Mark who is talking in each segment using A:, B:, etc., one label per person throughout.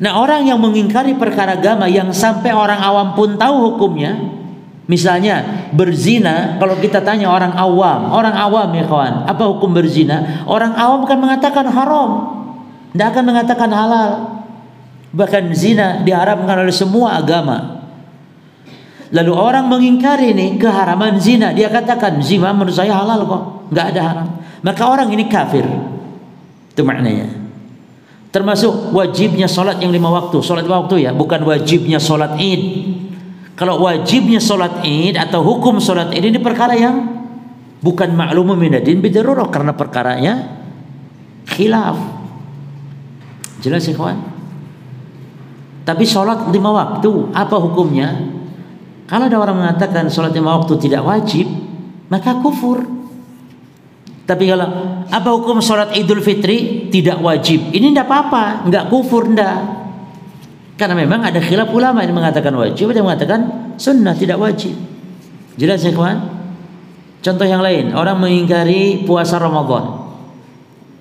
A: Nah, orang yang mengingkari perkara agama yang sampai orang awam pun tahu hukumnya, misalnya berzina, kalau kita tanya orang awam ya kawan, apa hukum berzina? Orang awam akan mengatakan haram, tidak akan mengatakan halal. Bahkan zina diharamkan oleh semua agama. Lalu orang mengingkari ini keharaman zina, dia katakan zina menurut saya halal kok, nggak ada haram. Maka orang ini kafir. Itu maknanya. Termasuk wajibnya sholat yang 5 waktu, sholat 5 waktu ya, bukan wajibnya sholat id. Kalau wajibnya sholat id atau hukum sholat id ini perkara yang bukan ma'lumun minadin bidarurah, karena perkaranya khilaf. Jelas ya kawan? Tapi sholat 5 waktu apa hukumnya? Kalau ada orang mengatakan sholat 5 waktu tidak wajib, maka kufur. Tapi kalau apa hukum sholat Idul Fitri tidak wajib, ini tidak apa-apa, nggak kufur, ndak. Karena memang ada khilaf ulama yang mengatakan wajib, ada yang mengatakan sunnah tidak wajib. Jelas ya kawan? Contoh yang lain, orang mengingkari puasa Ramadan.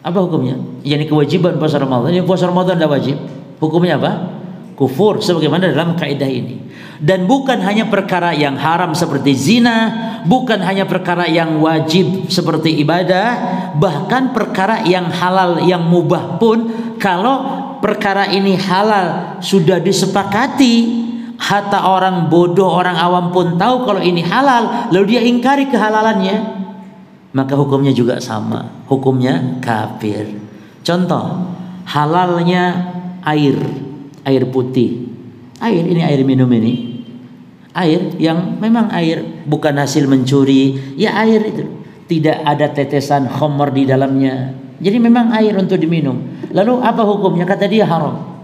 A: Apa hukumnya? Yani kewajiban puasa Ramadan. Ini puasa Ramadan tidak wajib. Hukumnya apa? Kufur, sebagaimana dalam kaidah ini. Dan bukan hanya perkara yang haram seperti zina, bukan hanya perkara yang wajib seperti ibadah, bahkan perkara yang halal, yang mubah pun, kalau perkara ini halal sudah disepakati, hatta orang bodoh, orang awam pun tahu kalau ini halal, lalu dia ingkari kehalalannya, maka hukumnya juga sama, hukumnya kafir. Contoh, halalnya air putih. Air ini, air minum ini, air yang memang air, bukan hasil mencuri, ya air itu, tidak ada tetesan khamr di dalamnya, jadi memang air untuk diminum. Lalu apa hukumnya? Kata dia haram.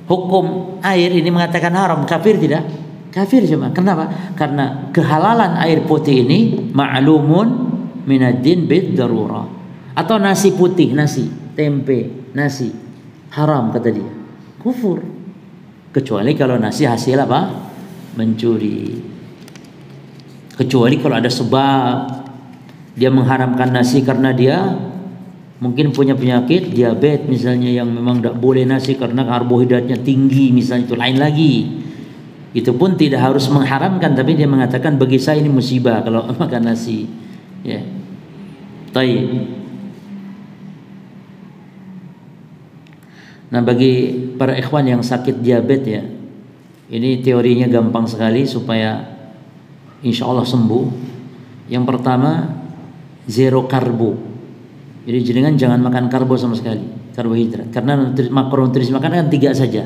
A: Hukum air ini mengatakan haram, kafir tidak? Kafir cuma. Kenapa? Karena kehalalan air putih ini ma'lumun minad-din bid-darurah. Atau nasi putih, nasi, tempe, nasi, haram kata dia. Kufur. Kecuali kalau nasi hasil apa? Mencuri. Kecuali kalau ada sebab dia mengharamkan nasi karena dia mungkin punya penyakit diabetes misalnya, yang memang tidak boleh nasi karena karbohidratnya tinggi misalnya, itu lain lagi. Itu pun tidak harus mengharamkan, tapi dia mengatakan bagi saya ini musibah kalau makan nasi. Ya. Baik. Nah, bagi para ikhwan yang sakit diabetes ya, ini teorinya gampang sekali supaya insya Allah sembuh. Yang pertama, zero karbo. Jadi jenengan jangan makan karbo sama sekali, karbohidrat. Karena makronutrisi makan kan 3 saja.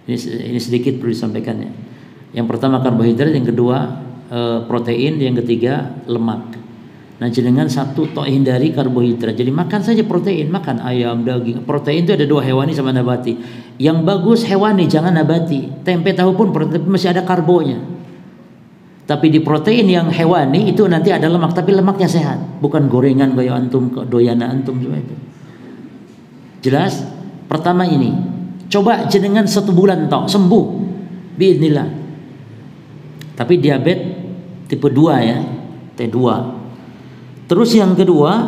A: Ini sedikit perlu disampaikan ya. Yang pertama karbohidrat, yang kedua protein, yang ketiga lemak. Nah, jenengan satu tok hindari karbohidrat. Jadi makan saja protein, makan ayam, daging. Protein itu ada 2, hewani sama nabati. Yang bagus hewani, jangan nabati. Tempe, tahu pun protein masih ada karbonya. Tapi di protein yang hewani itu nanti ada lemak, tapi lemaknya sehat, bukan gorengan kayak antum, doyana antum cuma itu. Jelas? Pertama ini, coba jenengan 1 bulan tok sembuh, biidznillah. Tapi diabetes tipe 2 ya, T2. Terus yang kedua,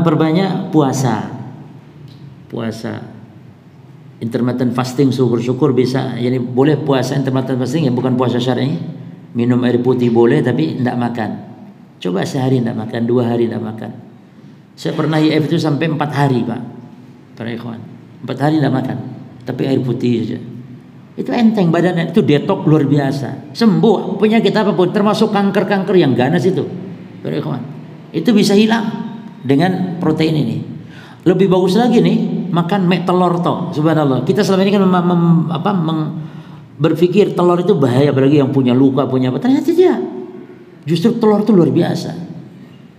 A: perbanyak puasa. Intermittent fasting, syukur-syukur bisa. Jadi boleh puasa intermittent fasting ya, bukan puasa syar'i. Minum air putih boleh, tapi tidak makan. Coba sehari tidak makan, 2 hari tidak makan. Saya pernah IF itu sampai 4 hari Pak, para ikhwan. 4 hari tidak makan, tapi air putih saja. Itu enteng badannya, itu detox luar biasa. Sembuh penyakit apapun, termasuk kanker-kanker yang ganas itu. Para ikhwan, itu bisa hilang dengan protein ini. Lebih bagus lagi nih, makan telur toh. Subhanallah. Kita selama ini kan berpikir telur itu bahaya, apalagi yang punya luka, punya apa. Ternyata dia justru telur itu luar biasa.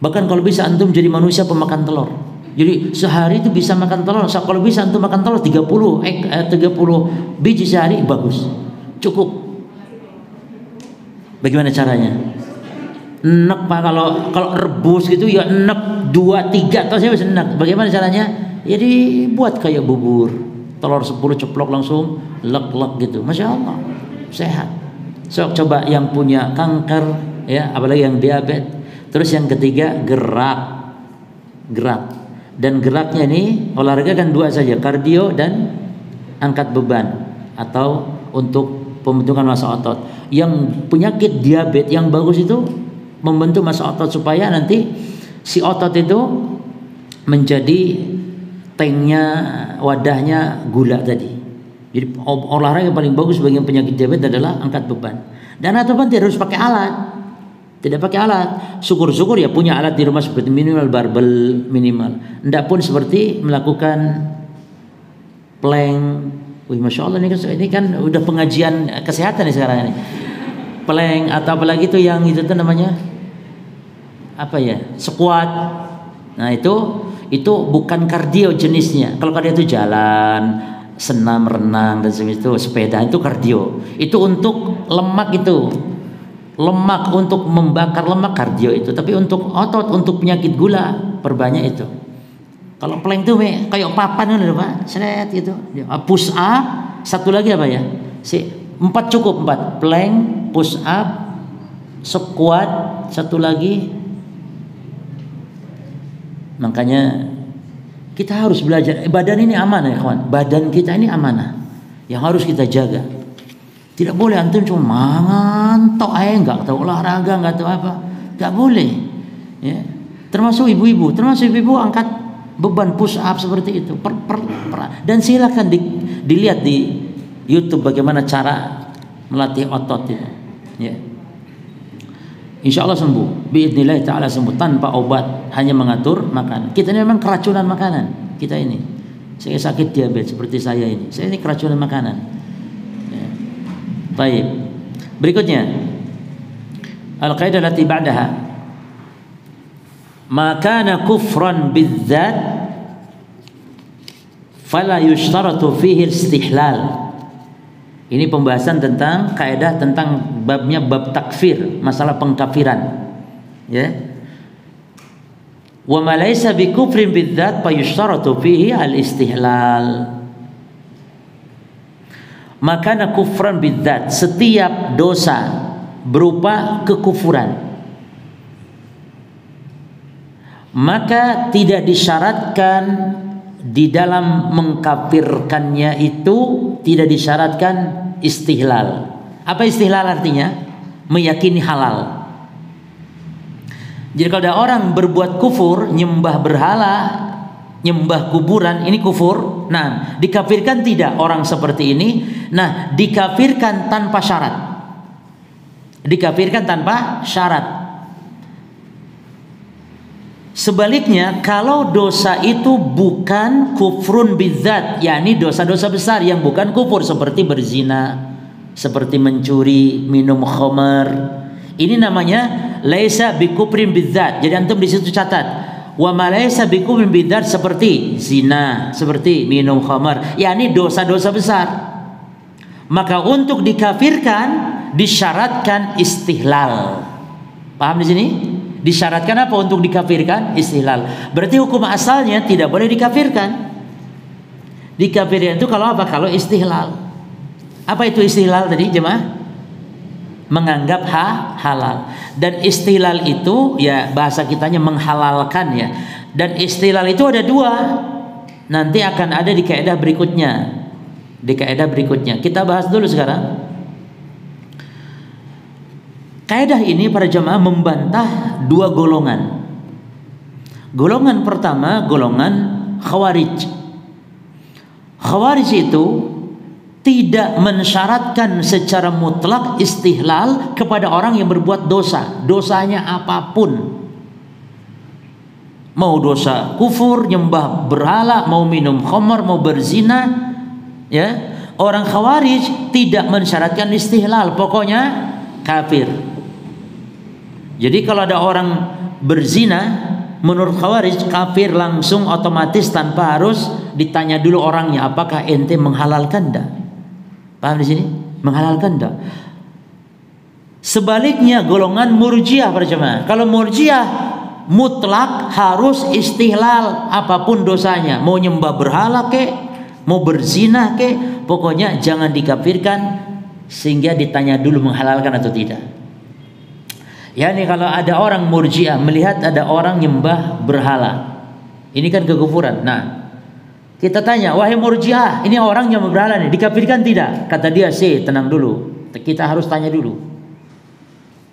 A: Bahkan kalau bisa antum jadi manusia pemakan telur. Jadi sehari itu bisa makan telur. Kalau bisa antum makan telur 30 biji sehari, bagus. Cukup. Bagaimana caranya? Enak Pak, kalau rebus gitu ya enak, 2, 3 atau saya bisa enak. Bagaimana caranya? Jadi buat kayak bubur, telur 10 ceplok langsung lek-lek gitu. Masya Allah, sehat. So, coba yang punya kanker ya, apalagi yang diabetes. Terus yang ketiga, gerak. dan geraknya ini olahraga kan dua saja, kardio dan angkat beban atau untuk pembentukan massa otot. Yang penyakit diabetes yang bagus itu membentuk massa otot supaya nanti si otot itu menjadi tanknya, wadahnya gula tadi. Jadi olahraga yang paling bagus bagi penyakit diabetes adalah angkat beban. Dan angkat beban tidak harus pakai alat. Tidak pakai alat. Syukur-syukur ya punya alat di rumah seperti minimal barbel minimal. Tidak pun seperti melakukan plank. Wih, masya Allah ini kan udah pengajian kesehatan nih sekarang ini. Plank atau apalagi itu yang itu tuh namanya apa ya? Squat. Nah itu bukan kardio jenisnya. Kalau kardio itu jalan, senam, renang dan sebagainya, itu sepeda itu kardio. Itu untuk lemak itu. Lemak untuk membakar lemak kardio itu, tapi untuk otot, untuk penyakit gula perbanyak itu. Kalau plank itu kayak papan kan Pak, seret gitu. Push up, satu lagi apa ya? 4 cukup 4. Plank, push up, squat, satu lagi. Makanya kita harus belajar. Badan ini amanah ya kawan. Badan kita ini amanah yang harus kita jaga. Tidak boleh antum cuma ngantok aja, nggak tahu olahraga, nggak tahu apa, nggak boleh. Ya. Termasuk ibu-ibu angkat beban push up seperti itu. Dan silakan dilihat di YouTube bagaimana cara melatih otot itu. Ya. Insya Allah sembuh. Biidznillah ta'ala sembuh tanpa obat, hanya mengatur makan. Kita ini memang keracunan makanan. Kita ini. Saya sakit diabetes seperti saya ini. Saya ini keracunan makanan. Baik. Berikutnya al-qaidah allati ba'daha ma kana kufran bidzat fala yushtaratu fihi istihlal. Ini pembahasan tentang kaidah tentang babnya bab takfir, masalah pengkafiran. Ya. Wa ma laysa bi kufrin bidzat fa yushtaratu fihi al-istihlal. Maka kufran bidzat, setiap dosa berupa kekufuran, maka tidak disyaratkan di dalam mengkafirkannya itu tidak disyaratkan istihlal. Apa istihlal artinya? Meyakini halal. Jadi kalau ada orang berbuat kufur, nyembah berhala, nyembah kuburan, ini kufur. Nah, dikafirkan tidak orang seperti ini. Nah, dikafirkan tanpa syarat. Dikafirkan tanpa syarat. Sebaliknya, kalau dosa itu bukan kufrun bidzat, yakni dosa-dosa besar yang bukan kufur seperti berzina, seperti mencuri, minum khamar, ini namanya laisa bikufrin bidzat. Jadi antum di situ catat. Wa ma laysa bikufrin bidzat seperti zina, seperti minum khamar, yakni dosa-dosa besar. Maka untuk dikafirkan disyaratkan istihlal. Paham di sini? Disyaratkan apa untuk dikafirkan? Istihlal. Berarti hukum asalnya tidak boleh dikafirkan. Dikafirkan itu kalau apa? Kalau istihlal. Apa itu istihlal tadi jemaah? Menganggap halal. Dan istihlal itu ya bahasa kitanya menghalalkan ya. Dan istihlal itu ada dua. Nanti akan ada di kaidah berikutnya. Di kaidah berikutnya. Kita bahas dulu sekarang. Kaidah ini para jemaah membantah dua golongan. Golongan pertama, golongan Khawarij. Khawarij itu tidak mensyaratkan secara mutlak istihlal kepada orang yang berbuat dosa, dosanya apapun. Mau dosa kufur, nyembah berhala, mau minum khamar, mau berzina, ya. Orang Khawarij tidak mensyaratkan istihlal, pokoknya kafir. Jadi kalau ada orang berzina, menurut Khawarij kafir langsung otomatis tanpa harus ditanya dulu orangnya, apakah ente menghalalkan enggak? Paham di sini? Menghalalkan enggak? Sebaliknya golongan Murji'ah para jemaah. Kalau Murji'ah mutlak harus istihlal apapun dosanya, mau nyembah berhala kek, mau berzina kek, pokoknya jangan dikafirkan sehingga ditanya dulu menghalalkan atau tidak. Yani kalau ada orang Murji'ah melihat ada orang nyembah berhala, Ini kan kekufuran. Nah, kita tanya, wahai Murji'ah, ini orang yang berhala nih, dikafirkan tidak? Kata dia, tenang dulu. Kita harus tanya dulu.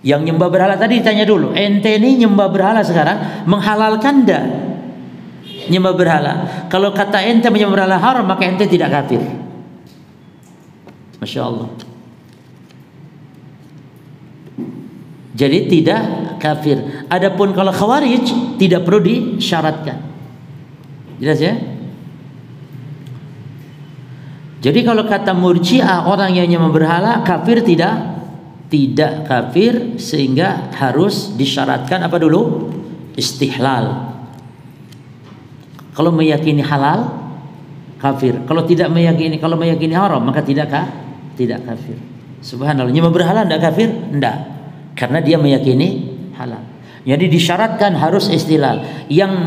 A: Yang nyembah berhala tadi tanya dulu. Ente ini nyembah berhala sekarang menghalalkan enggak nyembah berhala? Kalau kata ente menyembah berhala haram, maka ente tidak kafir. Masya Allah. Jadi tidak kafir. Adapun kalau Khawarij tidak perlu disyaratkan. Jelas ya? Jadi kalau kata Murji'ah, orang yang nyembah berhala kafir tidak kafir, sehingga harus disyaratkan apa dulu? Istihlal. Kalau meyakini halal kafir. Kalau meyakini haram maka tidak kafir. Subhanallah. Nyembah berhala tidak kafir? Tidak. Karena dia meyakini halal. Jadi disyaratkan harus istihlal. Yang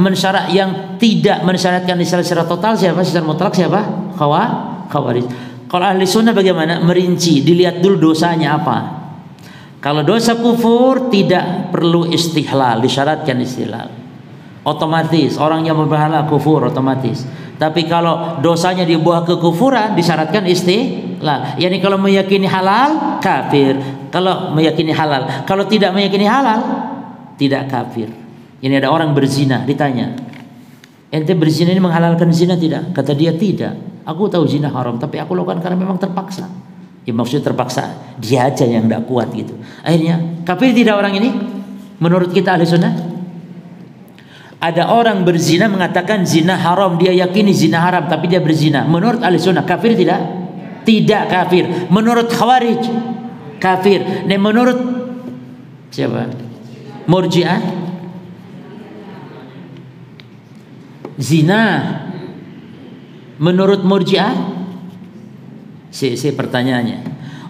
A: tidak mensyaratkan istihlal secara total siapa? Secara mutlak siapa? Khawarij. Kalau ahli sunnah bagaimana? Merinci, dilihat dulu dosanya apa. Kalau dosa kufur tidak perlu istihlal, disyaratkan istihlal. Otomatis orang yang berhala kufur otomatis. Tapi kalau dosanya di bawah kekufuran disyaratkan istihlal. Yani kalau meyakini halal kafir. Kalau meyakini halal, kalau tidak meyakini halal tidak kafir. Ini ada orang berzina, ditanya, ente berzina ini menghalalkan zina tidak? Kata dia tidak. Aku tahu zina haram, tapi aku lakukan karena memang terpaksa. Ya maksudnya terpaksa, dia aja yang tidak kuat gitu. Akhirnya kafir tidak orang ini? Menurut kita ahli sunnah? Ada orang berzina mengatakan zina haram, dia yakini zina haram, tapi dia berzina. Menurut ahli sunnah kafir tidak? Tidak kafir. Menurut Khawarij kafir. Dan menurut siapa? Murji'ah, zina menurut Murji'ah, pertanyaannya,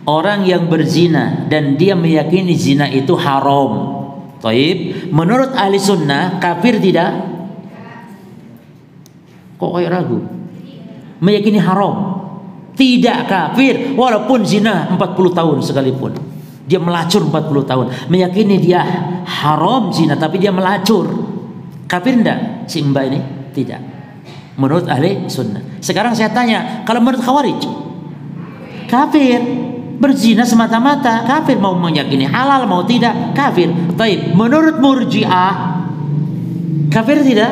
A: orang yang berzina dan dia meyakini zina itu haram, taib, menurut ahli sunnah kafir tidak? Kok kayak ragu? Meyakini haram, tidak kafir walaupun zina 40 tahun sekalipun. Dia melacur 40 tahun, meyakini dia haram zina tapi dia melacur. Kafir enggak si mbak ini? Tidak. Menurut ahli sunnah. Sekarang saya tanya, kalau menurut Khawarij? Kafir. Berzina semata-mata kafir, mau meyakini halal mau tidak kafir. Baik, menurut Murji'ah kafir tidak?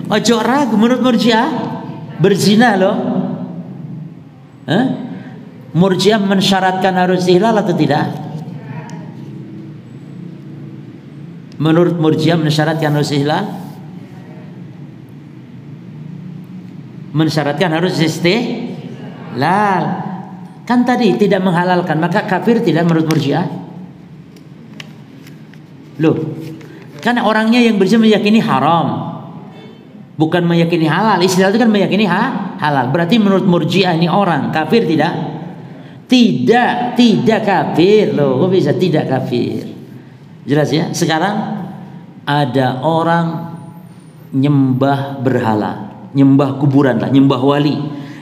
A: Ojo ragu, menurut Murji'ah berzina loh. Murji'ah mensyaratkan harus ihlal atau tidak? Menurut Murji'ah mensyaratkan harus ihlal? Mensyaratkan harus istihlal. Kan tadi tidak menghalalkan, maka kafir tidak menurut Murji'ah? Loh, kan orangnya yang berzina meyakini haram, bukan meyakini halal. Istihlal itu kan meyakini halal. Berarti menurut Murji'ah ini orang kafir tidak? Tidak kafir loh. Kok bisa tidak kafir? Jelas ya. Sekarang ada orang nyembah berhala, nyembah kuburan lah, nyembah wali,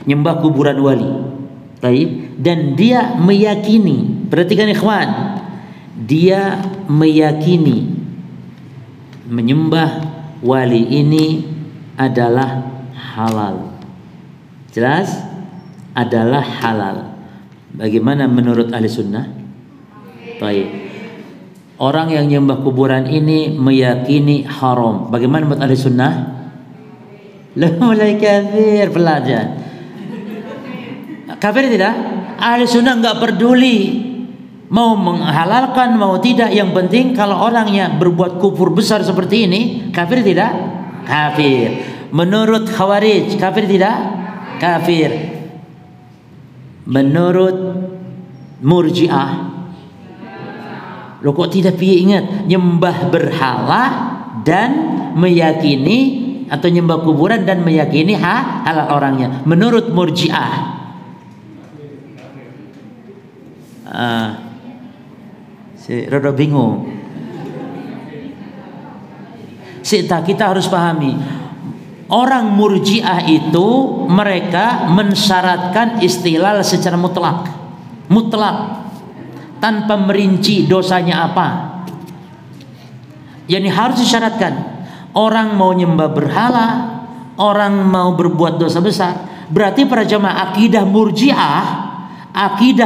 A: nyembah kuburan wali. Baik. Dan dia meyakini, perhatikan ikhwan, dia meyakini menyembah wali ini adalah halal. Jelas? Adalah halal. Bagaimana menurut ahli sunnah? Baik. Orang yang nyembah kuburan ini meyakini haram. Bagaimana menurut ahli sunnah? Mulai kafir, pelajar. Kafir tidak? Ahli sunnah nggak peduli mau menghalalkan mau tidak. Yang penting kalau orangnya berbuat kufur besar seperti ini, kafir tidak? Kafir. Menurut Khawarij, kafir tidak? Kafir. Menurut Murji'ah, lo kok tidak ingat nyembah berhala dan meyakini, atau nyembah kuburan dan meyakini halal orangnya? Menurut Murji'ah, rada bingung. Kita harus pahami, orang Murji'ah itu mereka mensyaratkan istihlal secara mutlak, tanpa merinci dosanya apa. Yani harus disyaratkan. Orang mau nyembah berhala, orang mau berbuat dosa besar. Berarti para jamaah akidah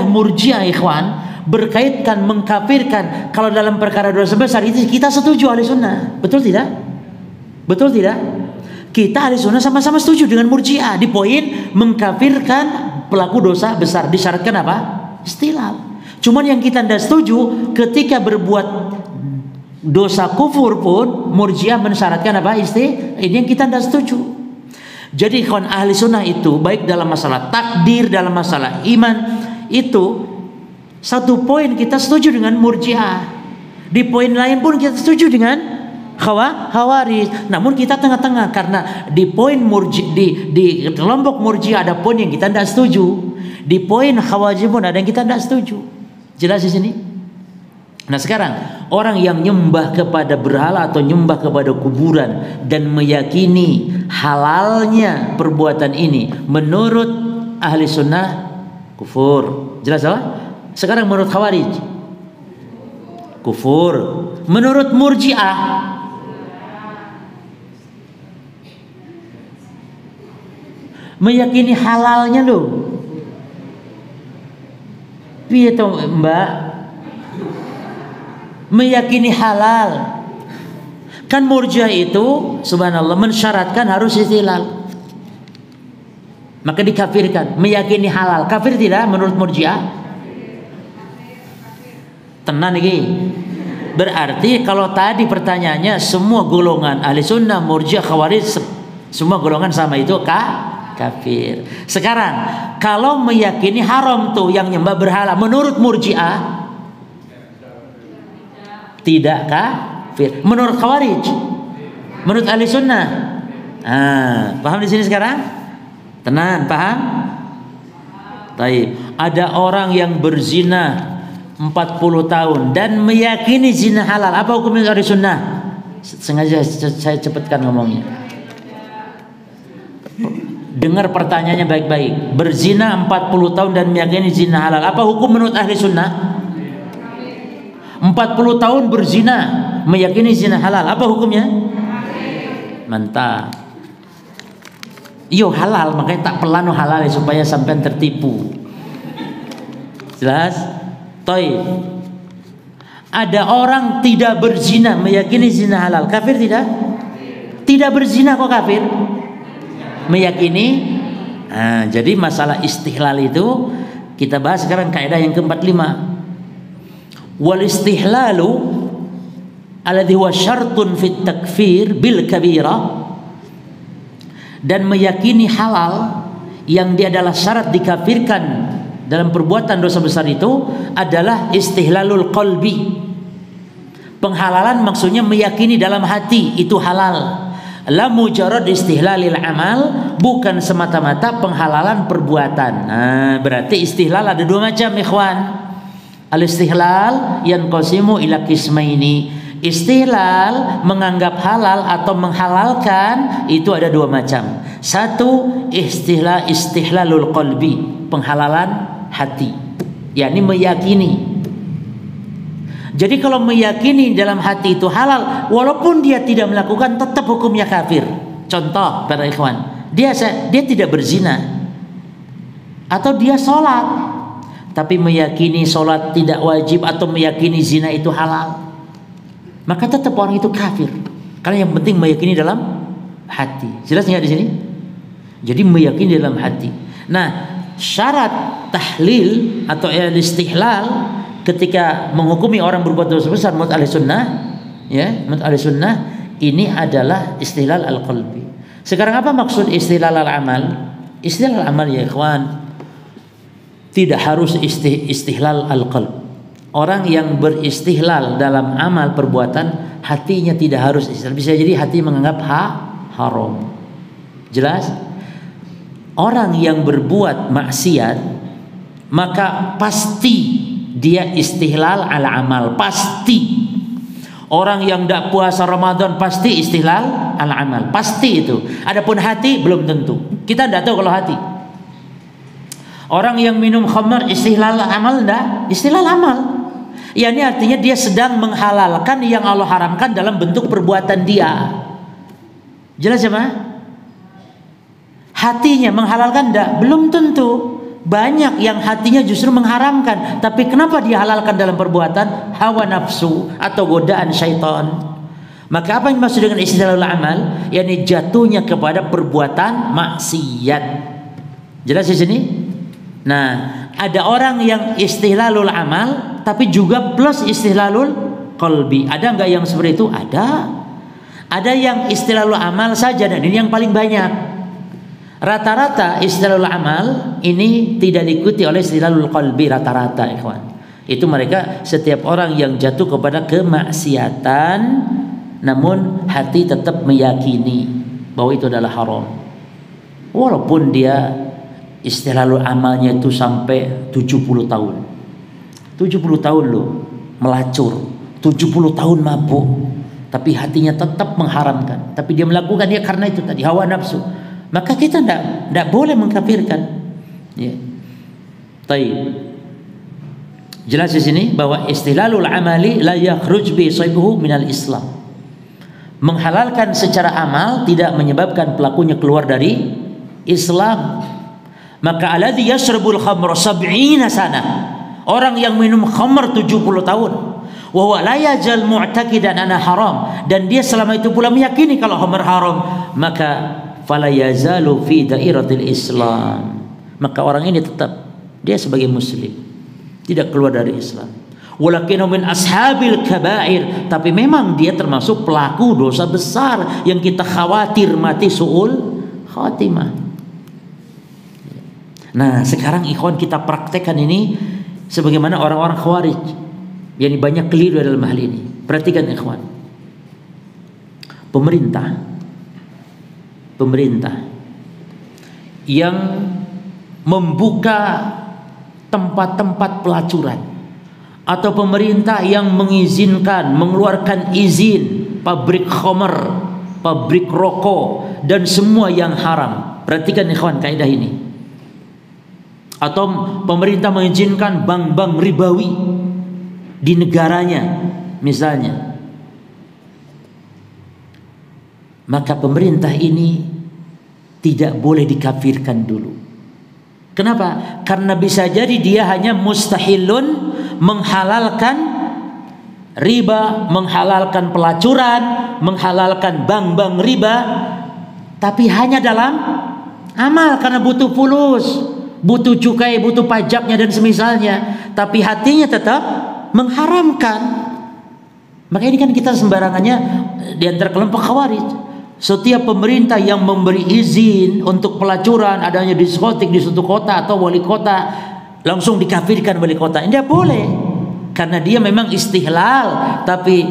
A: Murji'ah ikhwan, berkaitkan mengkafirkan kalau dalam perkara dosa besar itu kita setuju ahli sunnah. Betul tidak? Betul tidak? Kita ahli sunnah sama-sama setuju dengan Murji'ah di poin mengkafirkan pelaku dosa besar. Disyaratkan apa? Istihlal. Cuman yang kita tidak setuju ketika berbuat dosa kufur pun Murji'ah mensyaratkan apa? Ini yang kita tidak setuju. Jadi kawan ahli sunnah itu baik dalam masalah takdir, dalam masalah iman, itu satu poin kita setuju dengan Murji'ah. Di poin lain pun kita setuju dengan Khawarij. Namun kita tengah-tengah karena di poin di kelompok Murji'ah ada poin yang kita tidak setuju. Di poin Khawarij pun ada yang kita tidak setuju. Jelas di sini? Nah sekarang orang yang nyembah kepada berhala atau nyembah kepada kuburan dan meyakini halalnya perbuatan ini menurut ahli sunnah kufur. Jelas apa? Sekarang menurut Khawarij kufur. Menurut Murji'ah meyakini halalnya loh. Piye to Mbak? Meyakini halal. Kan Murji'ah itu subhanallah mensyaratkan harus istihlal. Maka dikafirkan, meyakini halal. Kafir tidak menurut Murji'ah? Tenan iki. Berarti kalau tadi pertanyaannya semua golongan ahli sunnah, Murji'ah, Khawarij semua golongan sama itu kafir. Sekarang kalau meyakini haram tuh yang nyembah berhala menurut Murji'ah tidak kafir. Menurut Khawarij, menurut ahli sunnah, paham di sini sekarang? Tenang, paham? Taib. Ada orang yang berzina 40 tahun dan meyakini zina halal. Apa hukumnya ahli sunnah? Sengaja saya cepatkan ngomongnya. Dengar pertanyaannya baik-baik. Berzina 40 tahun dan meyakini zina halal. Apa hukum menurut ahli sunnah? 40 tahun berzina meyakini zina halal. Apa hukumnya? Mantap. Iyo halal, makanya tak pelanu halal supaya sampai tertipu. Jelas? Taib. Ada orang tidak berzina meyakini zina halal. Kafir tidak? Tidak berzina kok kafir? Meyakini. Jadi masalah istihlal itu kita bahas sekarang kaidah yang ke-45. Wal istihlalu alladhi huwa syartun fit takfir bil kabira, dan meyakini halal yang dia adalah syarat dikafirkan dalam perbuatan dosa besar itu adalah istihlalul qalbi. Penghalalan maksudnya meyakini dalam hati itu halal. La mujarrad istihlalil amal, bukan semata-mata penghalalan perbuatan. Berarti istihlal ada dua macam ikhwan. Al-istihlal yanqasimu ila qismaini. Istihlal menganggap halal atau menghalalkan itu ada dua macam. Satu istihlalul qalbi, penghalalan hati, yakni meyakini. Jadi kalau meyakini dalam hati itu halal, walaupun dia tidak melakukan tetap hukumnya kafir. Contoh para ikhwan, dia tidak berzina atau dia sholat tapi meyakini sholat tidak wajib atau meyakini zina itu halal, maka tetap orang itu kafir. Karena yang penting meyakini dalam hati. Jelas nggak di sini? Jadi meyakini dalam hati. Nah, syarat tahlil atau istihlal ketika menghukumi orang berbuat dosa besar menurut ahli sunnah, ya, menurut ahli sunnah ini adalah istihlal al-qalbi. Sekarang apa maksud istihlal al-amal? Istihlal al-amal ya ikhwan, tidak harus istihlal al-qalb. Orang yang beristihlal dalam amal perbuatan, hatinya tidak harus istihlal. Bisa jadi hati menganggap haram. Jelas? Orang yang berbuat maksiat, maka pasti dia istihlal al-amal. Pasti. Orang yang tidak puasa Ramadan pasti istihlal al-amal. Pasti itu. Adapun hati belum tentu. Kita tidak tahu kalau hati. Orang yang minum khamar istihlal amal enggak? Istihlal amal. Ya, ini artinya dia sedang menghalalkan yang Allah haramkan dalam bentuk perbuatan dia. Jelas ya, Mas? Hatinya menghalalkan enggak? Belum tentu. Banyak yang hatinya justru mengharamkan, tapi kenapa dia halalkan dalam perbuatan? Hawa nafsu atau godaan syaitan. Maka apa yang dimaksud dengan istihlalul amal? Yani jatuhnya kepada perbuatan maksiat. Jelas di sini? Nah, ada orang yang istihlalul amal tapi juga plus istihlalul qalbi. Ada enggak yang seperti itu? Ada. Ada yang istihlalul amal saja, dan ini yang paling banyak. Rata-rata istihlalul amal ini tidak diikuti oleh istihlalul qalbi rata-rata, ikhwan. Itu mereka setiap orang yang jatuh kepada kemaksiatan namun hati tetap meyakini bahwa itu adalah haram. Walaupun dia istihlalul amalnya itu sampai 70 tahun. 70 tahun loh melacur, 70 tahun mabuk, tapi hatinya tetap mengharamkan. Tapi dia melakukannya karena itu tadi hawa nafsu. Maka kita tidak boleh mengkafirkan. Ya. Taib. Jelas di sini bahwa istihlalul amali la yakhruj bi sahibihi minal Islam. Menghalalkan secara amal tidak menyebabkan pelakunya keluar dari Islam. Maka alladzi yashrabul khamra 70 sana. Orang yang minum khamr 70 tahun. Wa huwa la yajal mu'taqidan ana haram, dan dia selama itu pula meyakini kalau khamr haram, maka fala yazalu fi dairatil Islam. Maka orang ini tetap dia sebagai muslim, tidak keluar dari Islam. Walakinu min ashabil kabair, tapi memang dia termasuk pelaku dosa besar yang kita khawatir mati su'ul khatimah. Nah, sekarang ikhwan kita praktekkan ini sebagaimana orang-orang Khawarij yang banyak keliru dalam hal ini. Perhatikan ikhwan. Pemerintah yang membuka tempat-tempat pelacuran, atau pemerintah yang mengizinkan, mengeluarkan izin pabrik khamr, pabrik rokok dan semua yang haram. Perhatikan ikhwan kaidah ini. Atau pemerintah mengizinkan bank-bank ribawi di negaranya misalnya. Maka pemerintah ini tidak boleh dikafirkan dulu. Kenapa? Karena bisa jadi dia hanya mustahilun menghalalkan riba, menghalalkan pelacuran, menghalalkan bank-bank riba, tapi hanya dalam amal karena butuh fulus, butuh cukai, butuh pajaknya dan semisalnya, tapi hatinya tetap mengharamkan. Maka ini kan kita sembarangannya di antara kelompok Khawarij. Setiap pemerintah yang memberi izin untuk pelacuran, adanya diskotik di suatu kota atau wali kota, langsung dikafirkan wali kota. Tidak boleh, karena dia memang istihlal, tapi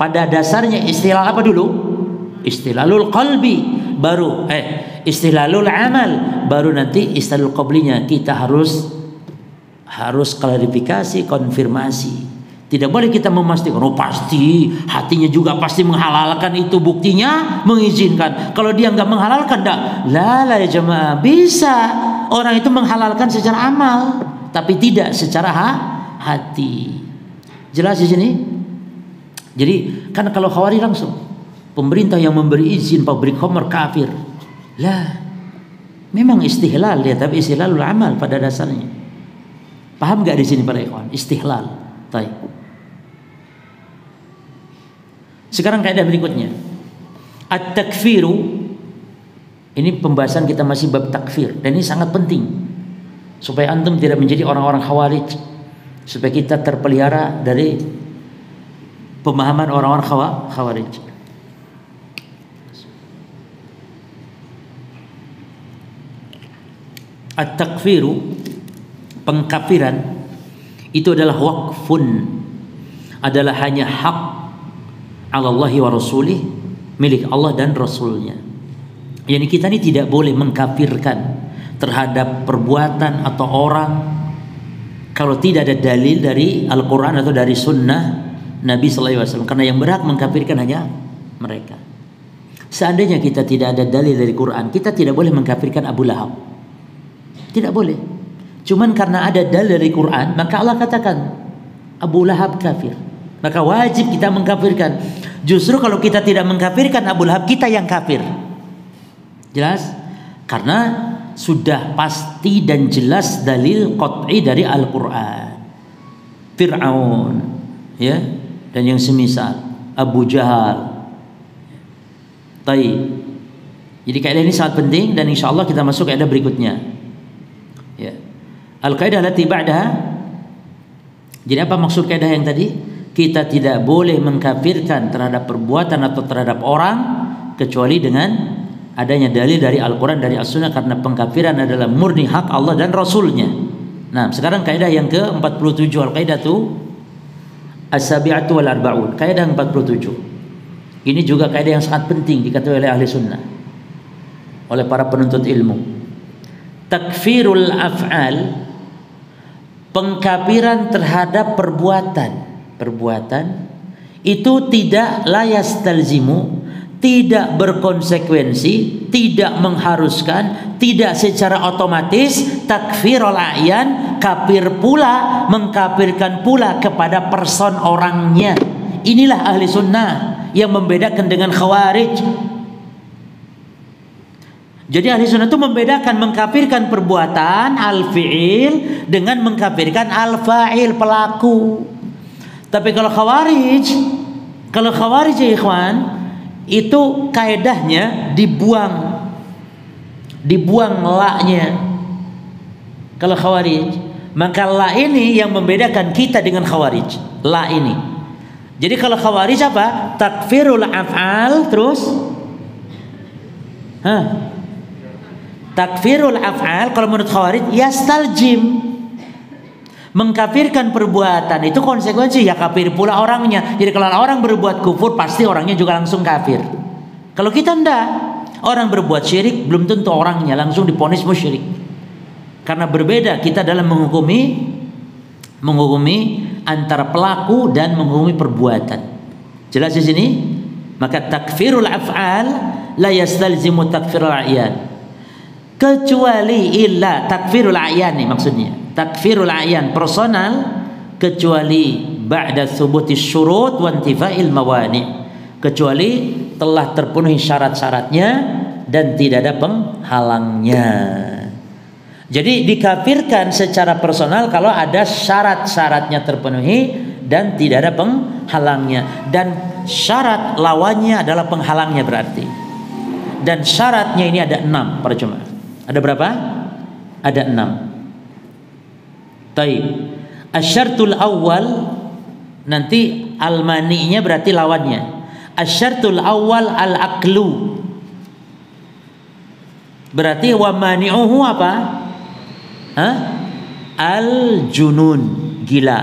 A: pada dasarnya istihlal apa dulu? Istihlalul qalbi, baru istihlalul amal, baru nanti istihlalul qablinya. Kita harus klarifikasi, konfirmasi. Tidak boleh kita memastikan, oh pasti hatinya juga pasti menghalalkan, itu buktinya mengizinkan. Kalau dia nggak menghalalkan, enggak. La ya jemaah, bisa orang itu menghalalkan secara amal, tapi tidak secara hati. Jelas di sini? Jadi kan kalau Khawarij langsung pemerintah yang memberi izin pabrik khamr kafir. Lah, memang istihlal dia, tapi istihlalul amal pada dasarnya. Paham nggak di sini para ikhwan? Istihlal. Baik. Sekarang kaidah berikutnya. At-takfiru. Ini pembahasan kita masih bab takfir, dan ini sangat penting supaya antum tidak menjadi orang-orang Khawarij, supaya kita terpelihara dari pemahaman orang-orang Khawarij. At-takfiru, pengkafiran, itu adalah waqfun, adalah hanya hak Allahi wa rasulih, milik Allah dan Rasulnya. Yani kita ini tidak boleh mengkafirkan terhadap perbuatan atau orang kalau tidak ada dalil dari Al-Quran atau dari Sunnah Nabi SAW. Karena yang berhak mengkafirkan hanya mereka. Seandainya kita tidak ada dalil dari Quran, kita tidak boleh mengkafirkan Abu Lahab. Tidak boleh. Cuman karena ada dalil dari Quran, maka Allah katakan Abu Lahab kafir. Maka wajib kita mengkafirkan. Justru kalau kita tidak mengkafirkan Abu Lahab, kita yang kafir. Jelas? Karena sudah pasti dan jelas dalil qat'i dari Al-Quran. Fir'aun, ya, dan yang semisal, Abu Jahal. Taib. Jadi kaidah ini sangat penting, dan insya Allah kita masuk kaidah berikutnya. Ya. Al-qaidah allati ba'daha. Jadi apa maksud kaidah yang tadi? Kita tidak boleh mengkafirkan terhadap perbuatan atau terhadap orang kecuali dengan adanya dalil dari Al-Quran, dari As-Sunnah, karena pengkafiran adalah murni hak Allah dan Rasulnya. Nah, sekarang kaidah yang ke-47, Al-Qaidatu As-Sabi'atu wal Arba'un. Kaidah 47. Ini juga kaidah yang sangat penting diketahui oleh ahli sunnah, oleh para penuntut ilmu. Takfirul af'al, pengkafiran terhadap perbuatan itu tidak la yastalzimu, tidak berkonsekuensi, tidak mengharuskan, tidak secara otomatis takfirul a'yan, kafir pula, mengkafirkan pula kepada person orangnya. Inilah ahli sunnah yang membedakan dengan khawarij. Jadi ahli sunnah itu membedakan mengkafirkan perbuatan al-fi'il dengan mengkafirkan al-fa'il, pelaku. Tapi kalau khawarij ya ikhwan, itu kaedahnya dibuang la-nya. Kalau khawarij, maka la ini yang membedakan kita dengan khawarij, la ini. Jadi kalau khawarij apa? Takfirul af'al, terus takfirul af'al kalau menurut khawarij yastaljim, mengkafirkan perbuatan itu konsekuensi, ya kafir pula orangnya. Jadi kalau orang berbuat kufur, pasti orangnya juga langsung kafir. Kalau kita enggak, orang berbuat syirik belum tentu orangnya langsung divonis musyrik. Karena berbeda kita dalam menghukumi antara pelaku dan menghukumi perbuatan. Jelas di sini? Maka takfirul af'al la yastalzimu takfirul a'yan. Kecuali illa takfirul a'yan, nih maksudnya. Takfirul a'yan personal, kecuali ba'da thubuti syurut wa intifa'il mawani', kecuali telah terpenuhi syarat-syaratnya dan tidak ada penghalangnya. Jadi dikafirkan secara personal kalau ada syarat-syaratnya terpenuhi dan tidak ada penghalangnya, dan syarat lawannya adalah penghalangnya berarti. Dan syaratnya ini ada 6 para jemaah. Ada berapa? Ada 6. Taib. Asyartul awal, nanti al-mani'nya berarti lawannya. Asyartul awal al-aqlu, berarti wa mani'uhu apa? Al-junun, gila.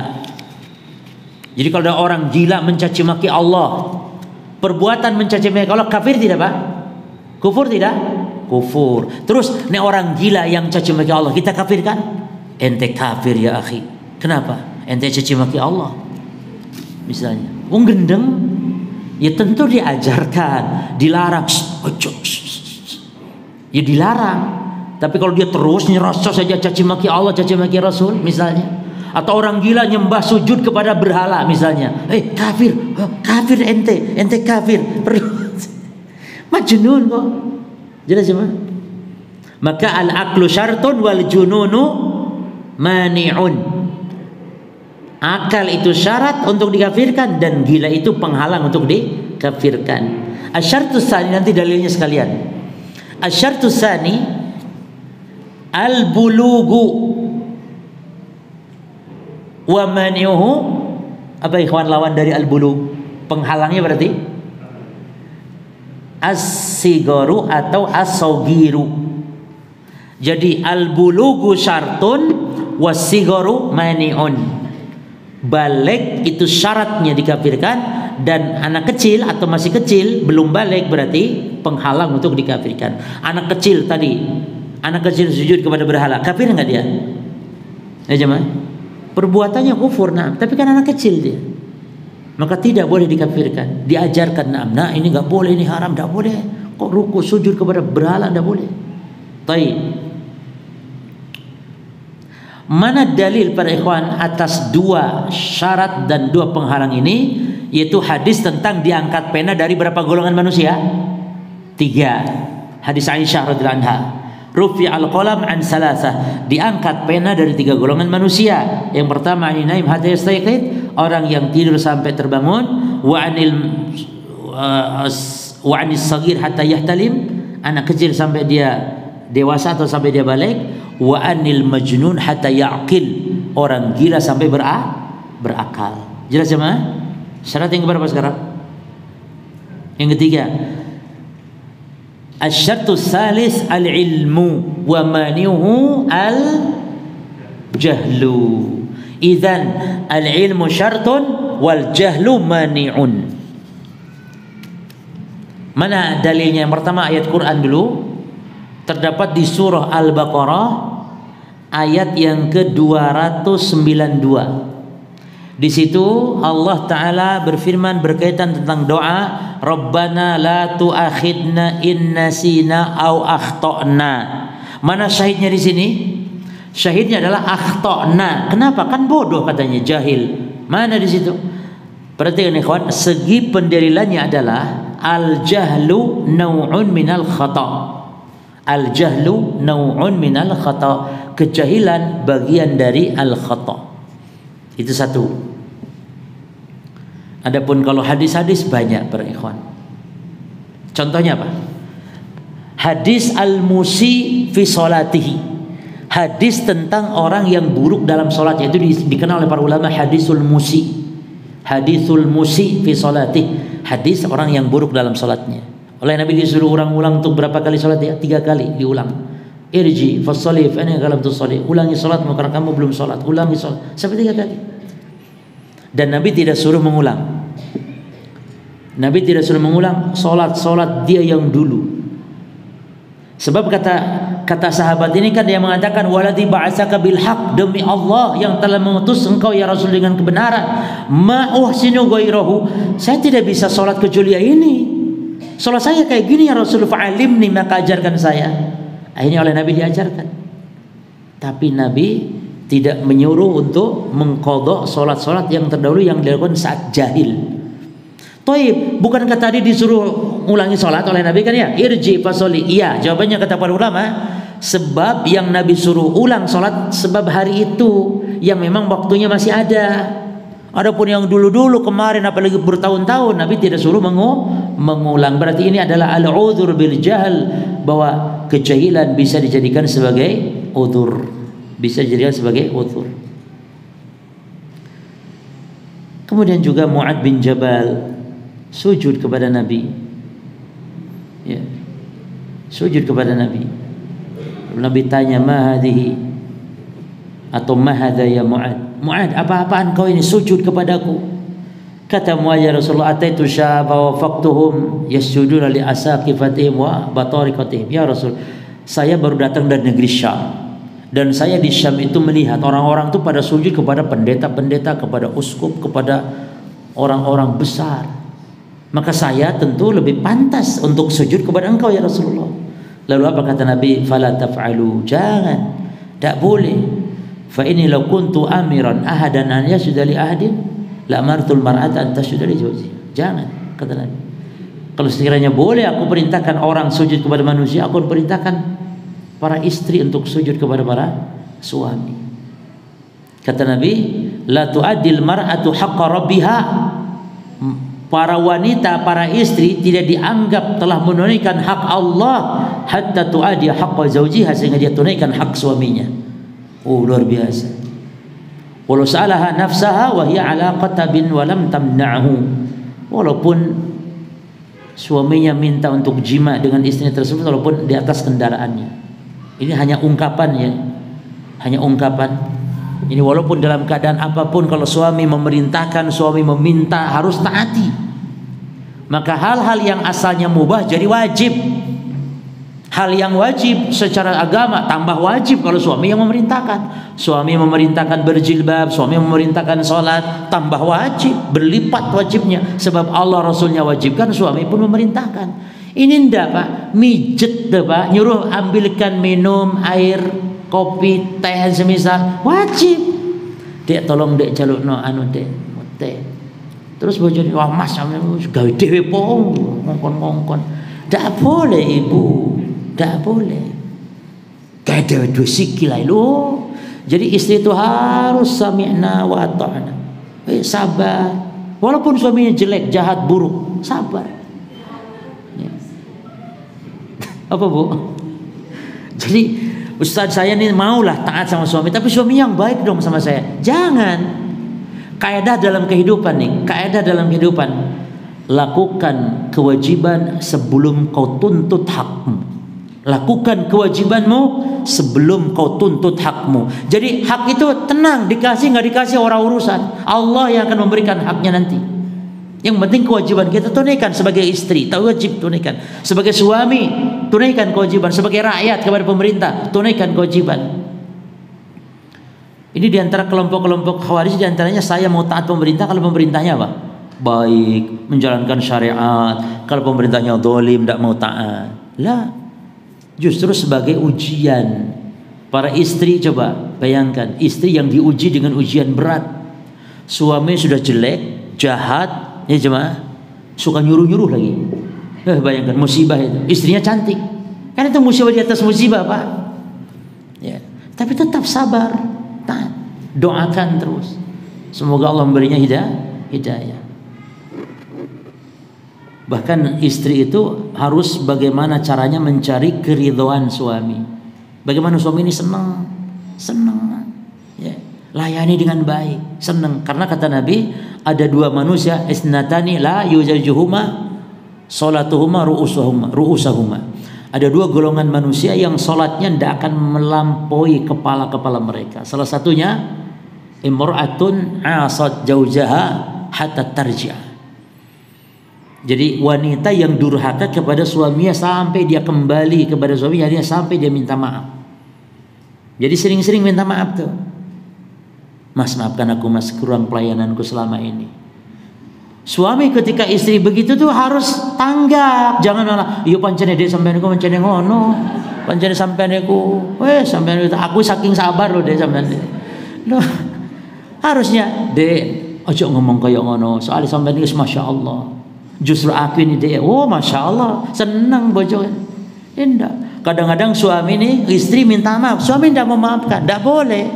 A: Jadi kalau ada orang gila mencaci maki Allah, perbuatan mencaci maki Allah, kafir tidak Pak? Kufur tidak? Kufur. Terus nih orang gila yang caci maki Allah, kita kafirkan? Ente kafir ya akhi. Kenapa? Ente caci maki Allah misalnya. Wong gendeng, ya tentu diajarkan, dilarang. Ya dilarang. Tapi kalau dia terus nyerocos saja caci maki Allah, caci maki Rasul misalnya, atau orang gila nyembah sujud kepada berhala misalnya, kafir, kafir ente kafir. Majnun kok. Jelas semua. Maka al-aqlu syartun wal jununu mani'un. Akal itu syarat untuk dikafirkan dan gila itu penghalang untuk dikafirkan. Asyartus tsani, nanti dalilnya sekalian. Asyartus tsani al-bulugu wa mani'uhu. Apa ikhwan lawan dari al-bulug? Penghalangnya berarti as-sigaru atau as-sogiru. Jadi al-bulugu syartun was-sigaru mani'un. Balik itu syaratnya dikafirkan, dan anak kecil atau masih kecil belum balik berarti penghalang untuk dikafirkan. Anak kecil tadi, anak kecil sujud kepada berhala, kafir enggak dia? Ya jemaah, perbuatannya kufur, nah, tapi kan anak kecil dia, maka tidak boleh dikafirkan. Diajarkan, nah ini enggak boleh, ini haram, enggak boleh. Kok ruku sujud kepada berhala, enggak boleh. Baik. Mana dalil para ikhwan atas dua syarat dan dua penghalang ini? Yaitu hadis tentang diangkat pena dari berapa golongan manusia? 3. Hadis Aisyah radhiyallahu anha. Rufi'al qalam an salasah, diangkat pena dari 3 golongan manusia. Yang pertama, ani naim hatta yastayqid, orang yang tidur sampai terbangun, wa anis sagir hatta yahtalim, anak kecil sampai dia dewasa atau sampai dia balik, wa anil majnun hatta yaqil, orang gila sampai berakal. Jelas jemaah? Syarat yang keberapa sekarang? Yang ketiga, asy-syartus salis al-ilmu wa mani'uhu al-jahlu. Idzan al-ilmu syartun wal jahlu mani'un. Mana dalilnya? Yang pertama ayat Quran dulu, terdapat di surah Al-Baqarah ayat yang ke-292. Di situ Allah Ta'ala berfirman berkaitan tentang doa, Rabbana la tu'akhidna in nasina au akhtana. Mana syahidnya di sini? Syahidnya adalah akhtana. Kenapa? Kan bodoh katanya, jahil. Mana di situ? Perhatikan ikhwan, segi pendalilannya adalah al-jahlu naw'un minal khata'. Al-jahlu naw'un minal khata'. Kejahilan bagian dari al-khata'. Itu satu. Adapun kalau hadis-hadis banyak para ikhwan. Contohnya apa? Hadis al-musi fi salatihi. Hadis tentang orang yang buruk dalam salatnya, itu dikenal oleh para ulama hadisul musi. Hadisul musi fi salatihi. Hadis orang yang buruk dalam salatnya. Oleh Nabi disuruh ulang-ulang untuk berapa kali salat ya? 3 kali diulang. Irji fasalli fa innaka lam tusalli. Ulangi salatmu karena kamu belum salat. Ulangi salat sampai 3 kali. Dan Nabi tidak suruh mengulang. Nabi tidak suruh mengulang salat dia yang dulu. Sebab kata sahabat ini kan dia mengatakan walladzi ba'atsaka bil haq, demi Allah yang telah mengutus engkau ya Rasul dengan kebenaran, ma uhsinu ghairahu, saya tidak bisa salat kecuali ini. Salat saya kayak gini ya Rasul, fa'alimni, maka ajarkan saya. Akhirnya oleh Nabi diajarkan. Tapi Nabi tidak menyuruh untuk mengqadha salat-salat yang terdahulu yang dilakukan saat jahil. Toib, bukankah tadi disuruh ulangi salat oleh Nabi kan ya? Irji fasoli. Iya, jawabannya kata para ulama, sebab yang Nabi suruh ulang salat sebab hari itu yang memang waktunya masih ada. Adapun yang dulu-dulu kemarin apalagi bertahun-tahun Nabi tidak suruh mengulang. Berarti ini adalah al-udhur bil jahl, bahwa kejahilan bisa dijadikan sebagai udhur. Bisa dijadikan sebagai udhur. Kemudian juga Mu'ad bin Jabal sujud kepada Nabi, ya, sujud kepada Nabi. Nabi tanya, ma hadhihi, atau ma hadha ya Mu'ad, Mu'ad apa-apaan kau ini sujud kepadaku? Kata Mu'ad, ya Rasulullah, ataitu syaba wa faqtuhum yasjuduna li asaqifatihim wa batariqatihim. Ya Rasul, saya baru datang dari negeri Syam, dan saya di Syam itu melihat orang-orang itu pada sujud kepada pendeta-pendeta, kepada uskup, kepada orang-orang besar. Maka saya tentu lebih pantas untuk sujud kepada engkau ya Rasulullah. Lalu apa kata Nabi? Fala taf'alu, jangan, tak boleh. Fa inni law kuntu amiran ahadan an yasjuda li ahadin la amartul mar'ata an tasjuda li zawjiha. Jangan, kata Nabi. Kalau sekiranya boleh aku perintahkan orang sujud kepada manusia, aku perintahkan para istri untuk sujud kepada para suami. Kata Nabi, la tu'addil mar'atu haqqa rabbiha. Para wanita, para istri tidak dianggap telah menunaikan hak Allah hatta tu'addi haqqa zawjiha, sehingga dia tunaikan hak suaminya. Oh, luar biasa. Walau sa'alaha nafsaha wa hiya ala qatabin wa lam tamna'hu. Walaupun suaminya minta untuk jima dengan istrinya tersebut walaupun di atas kendaraannya. Ini hanya ungkapan ya. Hanya ungkapan. Ini walaupun dalam keadaan apapun, kalau suami memerintahkan, suami meminta, harus taati. Maka hal-hal yang asalnya mubah jadi wajib. Hal yang wajib secara agama tambah wajib kalau suami yang memerintahkan. Suami memerintahkan berjilbab, suami memerintahkan sholat, tambah wajib, berlipat wajibnya. Sebab Allah Rasulnya wajibkan, suami pun memerintahkan. Ini ndak Pak, mijet deh Pak, nyuruh ambilkan minum air kopi, teh semisal wajib. Dek tolong dek jalukno anu dek teh. Terus bojone wah Mas sampeyan gawe dhewe po ngongkon-ngongkon. Ndak boleh ibu, ndak boleh. Gawe dhewe sikil ae lho. Jadi istri itu harus sami'na wa ata'na. Sabar. Walaupun suaminya jelek, jahat, buruk, sabar. Ya. Apa Bu? Jadi Ustaz saya ini maulah taat sama suami, tapi suami yang baik dong sama saya. Jangan. Kaidah dalam kehidupan nih, kaidah dalam kehidupan. Lakukan kewajiban sebelum kau tuntut hakmu. Lakukan kewajibanmu sebelum kau tuntut hakmu. Jadi hak itu tenang, dikasih nggak dikasih orang urusan. Allah yang akan memberikan haknya nanti. Yang penting kewajiban kita tunaikan sebagai istri, tahu wajib tunaikan. Sebagai suami, tunaikan kewajiban. Sebagai rakyat kepada pemerintah, tunaikan kewajiban. Ini diantara kelompok-kelompok Khawarij, diantaranya saya mau taat pemerintah kalau pemerintahnya apa? Baik, menjalankan syariat. Kalau pemerintahnya zalim, tidak mau taat. Lah. Justru sebagai ujian. Para istri coba bayangkan, istri yang diuji dengan ujian berat. Suami sudah jelek, jahat, ya jemaah, suka nyuruh-nyuruh lagi. Bayangkan musibah itu. Istrinya cantik. Kan itu musibah di atas musibah, Pak. Ya, tapi tetap sabar, taat. Doakan terus. Semoga Allah memberinya hidayah. Bahkan istri itu harus bagaimana caranya mencari keridhaan suami. Bagaimana suami ini senang, ya. Layani dengan baik, senang. Karena kata Nabi, ada dua manusia, isnatani la yuzajuhuma salatuhuma ru'usahuma. Ada dua golongan manusia yang salatnya tidak akan melampaui kepala-kepala mereka. Salah satunya imra'atun asad jaujaha hatta tarji'a. Jadi wanita yang durhaka kepada suaminya sampai dia kembali kepada suaminya, sampai dia minta maaf. Jadi sering-sering minta maaf tuh. Mas, maafkan aku Mas, kurang pelayananku selama ini. Suami ketika istri begitu tuh harus tanggap. Jangan malah, iya pancene dek sampean iku pancene ngono. Pancene sampean iku, sampean itu aku saking sabar loh dek sampean. Loh, harusnya dek ojo ngomong kayak ngono. Soalnya sampean iki masyaallah. Justru aku ini dia, masya Allah, senang bojo. Tidak. Kadang-kadang suami ini, istri minta maaf, suami tidak memaafkan, tidak boleh.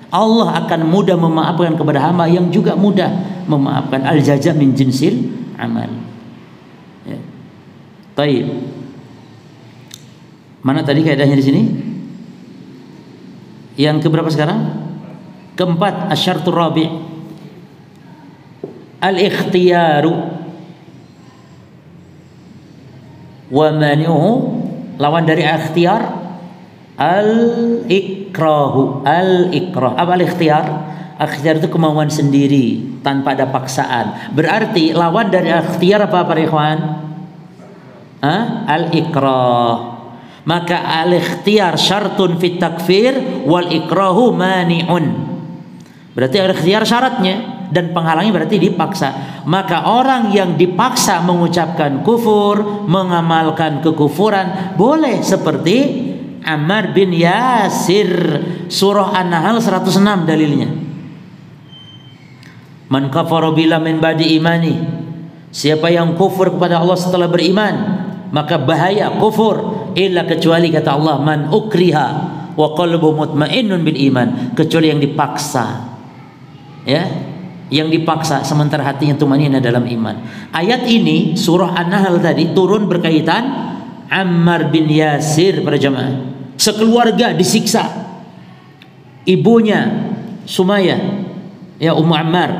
A: Allah akan mudah memaafkan kepada hamba yang juga mudah memaafkan. Al-jaza min jinsil amal. Ya. Taib. Mana tadi kaidahnya di sini? Yang keberapa sekarang? Keempat, asyartur rabi'. Al-ikhtiyaru wa mani'uhu, lawan dari ikhtiar al-ikrahu. Al-ikrah apa al-ikhtiar? Ikhtiar itu kemauan sendiri tanpa ada paksaan. Berarti lawan dari ikhtiar apa para ikhwan? Al-ikrah. Maka al-ikhtiar syartun fit takfir wal ikrahu mani'un. Berarti al-ikhtiar syaratnya dan penghalangnya berarti dipaksa. Maka orang yang dipaksa mengucapkan kufur, mengamalkan kekufuran, boleh seperti Ammar bin Yasir. Surah An-Nahl 106 dalilnya. Man kafara billah min ba'di imani. Siapa yang kufur kepada Allah setelah beriman, maka bahaya kufur. Illa, kecuali kata Allah, man ukriha wa qalbuhu mutmainnun bil iman, kecuali yang dipaksa. Ya, yang dipaksa sementara hatinya tumanina dalam iman. Ayat ini surah An-Nahl tadi turun berkaitan Ammar bin Yasir para jamaah. Sekeluarga disiksa. Ibunya Sumayyah, ya Ummu Ammar.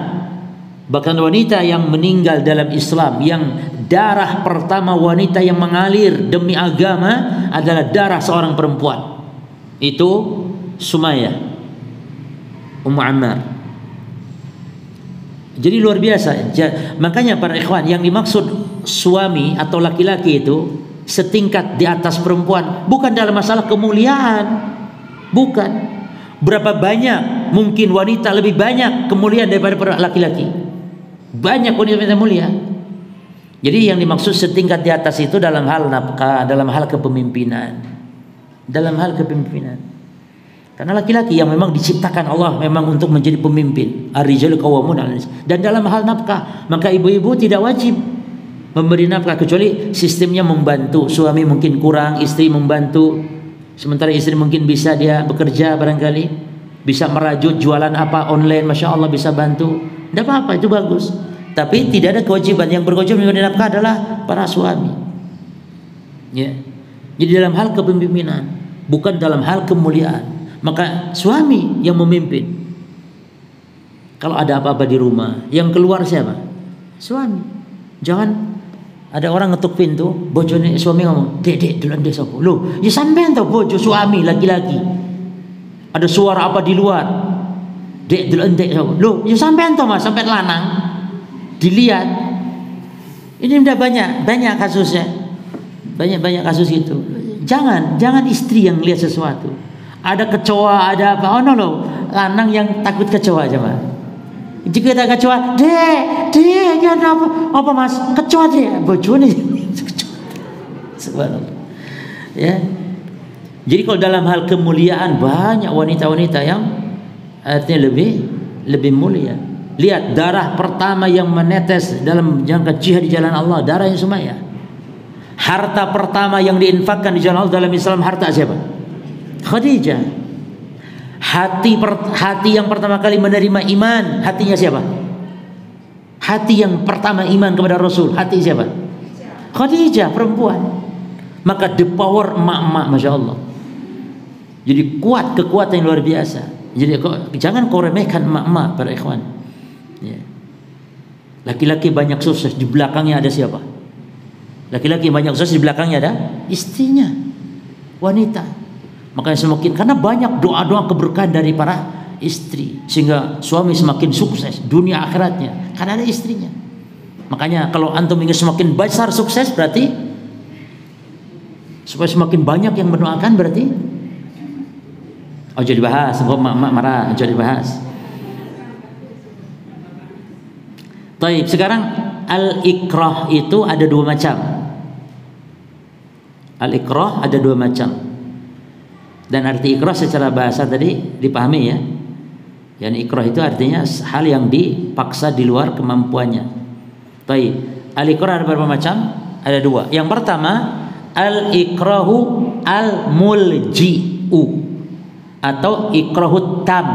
A: Bahkan wanita yang meninggal dalam Islam, yang darah pertama wanita yang mengalir demi agama adalah darah seorang perempuan. Itu Sumayyah, Ummu Ammar. Jadi luar biasa. Makanya para ikhwan, yang dimaksud suami atau laki-laki itu setingkat di atas perempuan, bukan dalam masalah kemuliaan, bukan. Berapa banyak mungkin wanita lebih banyak kemuliaan daripada laki-laki. Banyak wanita mulia. Jadi yang dimaksud setingkat di atas itu dalam hal nafkah, dalam hal kepemimpinan, dalam hal kepemimpinan. Karena laki-laki yang memang diciptakan Allah memang untuk menjadi pemimpin. Ar-rijalu qawwamun 'ala an-nisa. Dan dalam hal nafkah, maka ibu-ibu tidak wajib memberi nafkah kecuali sistemnya membantu. Suami mungkin kurang, istri membantu. Sementara istri mungkin bisa dia bekerja barangkali, bisa merajut jualan apa online, masya Allah bisa bantu. Tidak apa-apa, itu bagus. Tapi tidak ada kewajiban. Yang berkewajiban memberi nafkah adalah para suami. Ya. Jadi dalam hal kepemimpinan, bukan dalam hal kemuliaan. Maka suami yang memimpin. Kalau ada apa-apa di rumah, yang keluar siapa? Suami. Jangan ada orang ngetuk pintu, bojone suami ngomong, "Dek, duluan dek sopo." Loh, ya sampean tau bojo suami laki-laki. Ada suara apa di luar? "Dek, duluan dek sopo." Loh, ya sampean tau Mas, sampean lanang. Dilihat. Ini udah banyak kasusnya. Banyak kasus itu. Jangan istri yang lihat sesuatu. Ada kecoa, ada apa? Oh no, lanang yang takut kecoa aja Mas. Jika kita kecoa, dek, ada apa Mas? Kecoa dek, bojone. Subhanallah. Ya. Jadi kalau dalam hal kemuliaan banyak wanita-wanita yang artinya lebih mulia. Lihat darah pertama yang menetes dalam jangka jihad di jalan Allah, darahnya Sumayyah. Harta pertama yang diinfakkan di jalan Allah dalam Islam, harta siapa? Khadijah. Hati yang pertama kali menerima iman, hatinya siapa? Hati yang pertama iman kepada Rasul, hati siapa? Khadijah, perempuan. Maka the power emak-emak, masya Allah. Jadi kekuatan yang luar biasa. Jadi jangan kau remehkan emak-emak para ikhwan. Ya. Laki-laki banyak sukses, di belakangnya ada siapa? Laki-laki banyak sukses, di belakangnya ada istrinya, wanita. Makanya semakin, karena banyak doa-doa keberkahan dari para istri, sehingga suami semakin sukses dunia akhiratnya karena ada istrinya. Makanya kalau antum ingin semakin besar sukses, berarti supaya semakin banyak yang mendoakan, berarti jadi bahas, engkau mak marah, jadi bahas. Taib, sekarang al-ikrah itu ada dua macam. Al-ikrah ada dua macam. Dan arti ikrah secara bahasa tadi dipahami ya. Yang ikrah itu artinya hal yang dipaksa di luar kemampuannya. Taib. Al-ikrah ada berapa macam? Ada dua. Yang pertama, al-ikrahu al-mulji'u atau ikrahu tam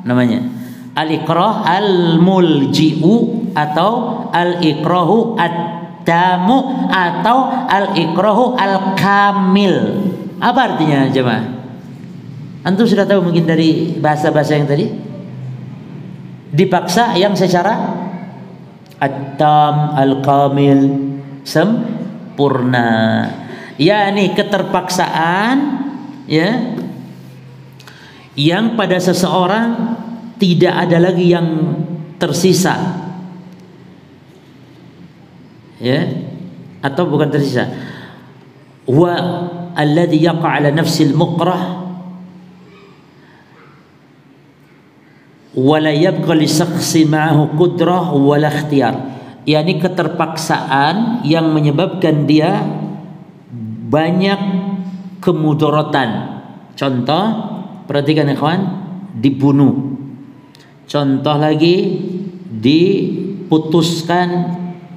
A: namanya. Al-ikrah al-mulji'u atau al-ikrahu at-tamu atau al-ikrahu al-kamil. Apa artinya jemaah? Antum sudah tahu mungkin dari bahasa-bahasa yang tadi? Dipaksa yang secara at-tam, al-kamil, sempurna. yakni keterpaksaan ya yang pada seseorang tidak ada lagi yang tersisa ya atau bukan tersisa wa alladhi yaqa ala nafsil mukrah wa la yabqa li shakhsi ma'ahu qudrah wa la ikhtiyar, yakni keterpaksaan yang menyebabkan dia banyak kemudaratan. Contoh, perhatikan ikhwan, dibunuh. Contoh lagi, diputuskan,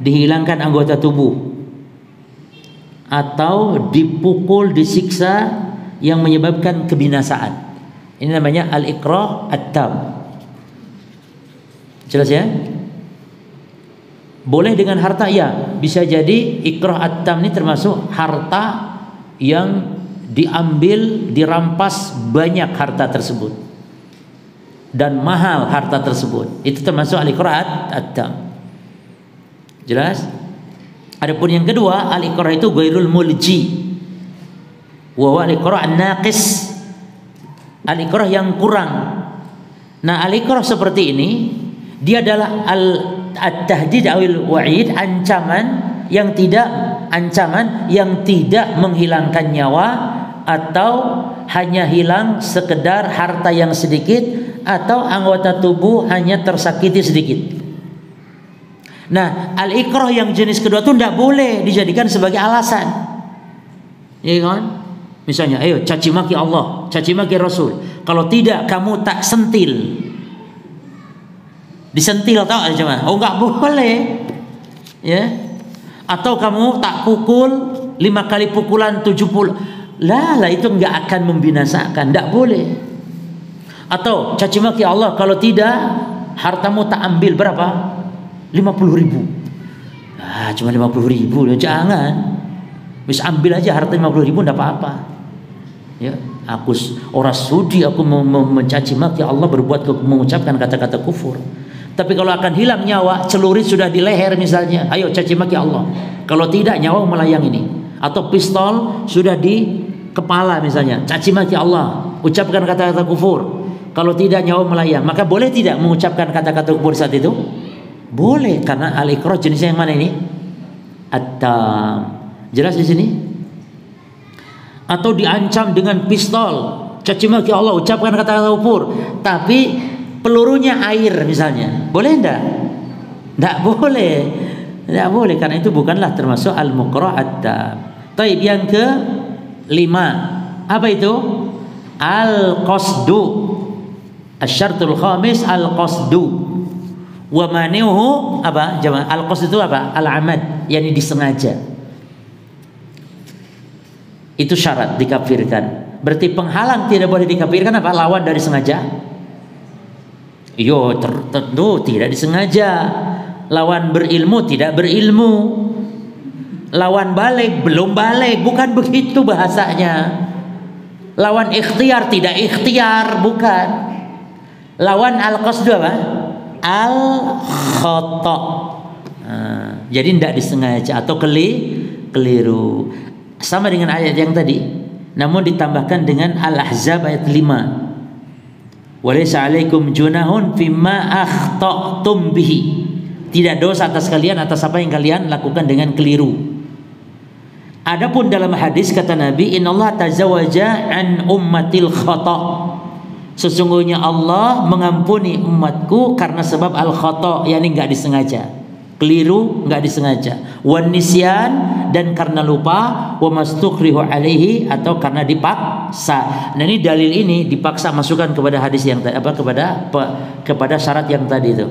A: dihilangkan anggota tubuh, atau dipukul, disiksa yang menyebabkan kebinasaan. Ini namanya al-ikrah at-tam. Jelas ya? Boleh dengan harta ya, bisa jadi ikrah at-tam ini termasuk harta yang diambil, dirampas banyak harta tersebut dan mahal harta tersebut, itu termasuk al-ikrah at-tam. Jelas? Adapun yang kedua, al-ikrah itu ghairul mulji wa huwa al-ikrah an-naqis, al-ikrah yang kurang. Nah, al-ikrah seperti ini dia adalah at-tahdid awil wa'id, ancaman yang tidak menghilangkan nyawa atau hanya hilang sekedar harta yang sedikit atau anggota tubuh hanya tersakiti sedikit. Nah, al-ikrah yang jenis kedua itu tidak boleh dijadikan sebagai alasan. Ya kan? Misalnya, ayo caci maki Allah, caci maki Rasul. Kalau tidak kamu tak sentil. Disentil tahu aja mah. Oh enggak boleh. Ya. Atau kamu tak pukul 5 kali pukulan 70. Lah itu enggak akan membinasakan, enggak boleh. Atau caci maki Allah, kalau tidak hartamu tak ambil berapa? 50.000. Ah, cuma 50.000, jangan. Bisa ambil aja harta 50.000 enggak apa-apa. Ya, aku orang sudi aku mencaci maki Allah, berbuat mengucapkan kata-kata kufur. Tapi kalau akan hilang nyawa, celurit sudah di leher misalnya, ayo caci maki Allah. Kalau tidak nyawa melayang ini. Atau pistol sudah di kepala misalnya, caci maki Allah, ucapkan kata-kata kufur. Kalau tidak nyawa melayang, maka boleh tidak mengucapkan kata-kata kufur saat itu? Boleh, karena al-iqrar jenisnya yang mana ini? At-tam. Jelas di sini? Atau diancam dengan pistol, caci maki Allah, ucapkan kata-kata kufur, tapi pelurunya air misalnya, boleh enggak? Enggak boleh. Enggak boleh, karena itu bukanlah termasuk al-mukrah at-tam. Taib, yang ke-5. Apa itu? Al-qasdu. Asy-syartul khamis al-qasdu. Wa mani'uhu apa? Jamaah, al-qasdu itu apa? Al-amad, yakni disengaja. Itu syarat dikafirkan. Berarti penghalang tidak boleh dikafirkan apa? Lawan dari sengaja. Yo, tentu tidak disengaja. Lawan berilmu tidak berilmu. Lawan balik belum balik, bukan begitu bahasanya. Lawan ikhtiar tidak ikhtiar, bukan. Lawan al-qasdu apa? Al-khata'. Jadi tidak disengaja atau keliru. Sama dengan ayat yang tadi, namun ditambahkan dengan Al-Ahzab ayat 5. Walaysa 'alaikum junahun fima akhta'tum bihi. Tidak dosa atas kalian atas apa yang kalian lakukan dengan keliru. Adapun dalam hadis kata Nabi, innallaha tazawaja an ummatil khata'. Sesungguhnya Allah mengampuni umatku karena sebab al-khata', yakni enggak disengaja. Keliru, enggak disengaja. Wan nisyan, dan karena lupa, wa mastukrihu alaihi, atau karena dipaksa. Nah, ini dalil ini dipaksa masukkan kepada hadis yang tadi, apa kepada syarat yang tadi itu.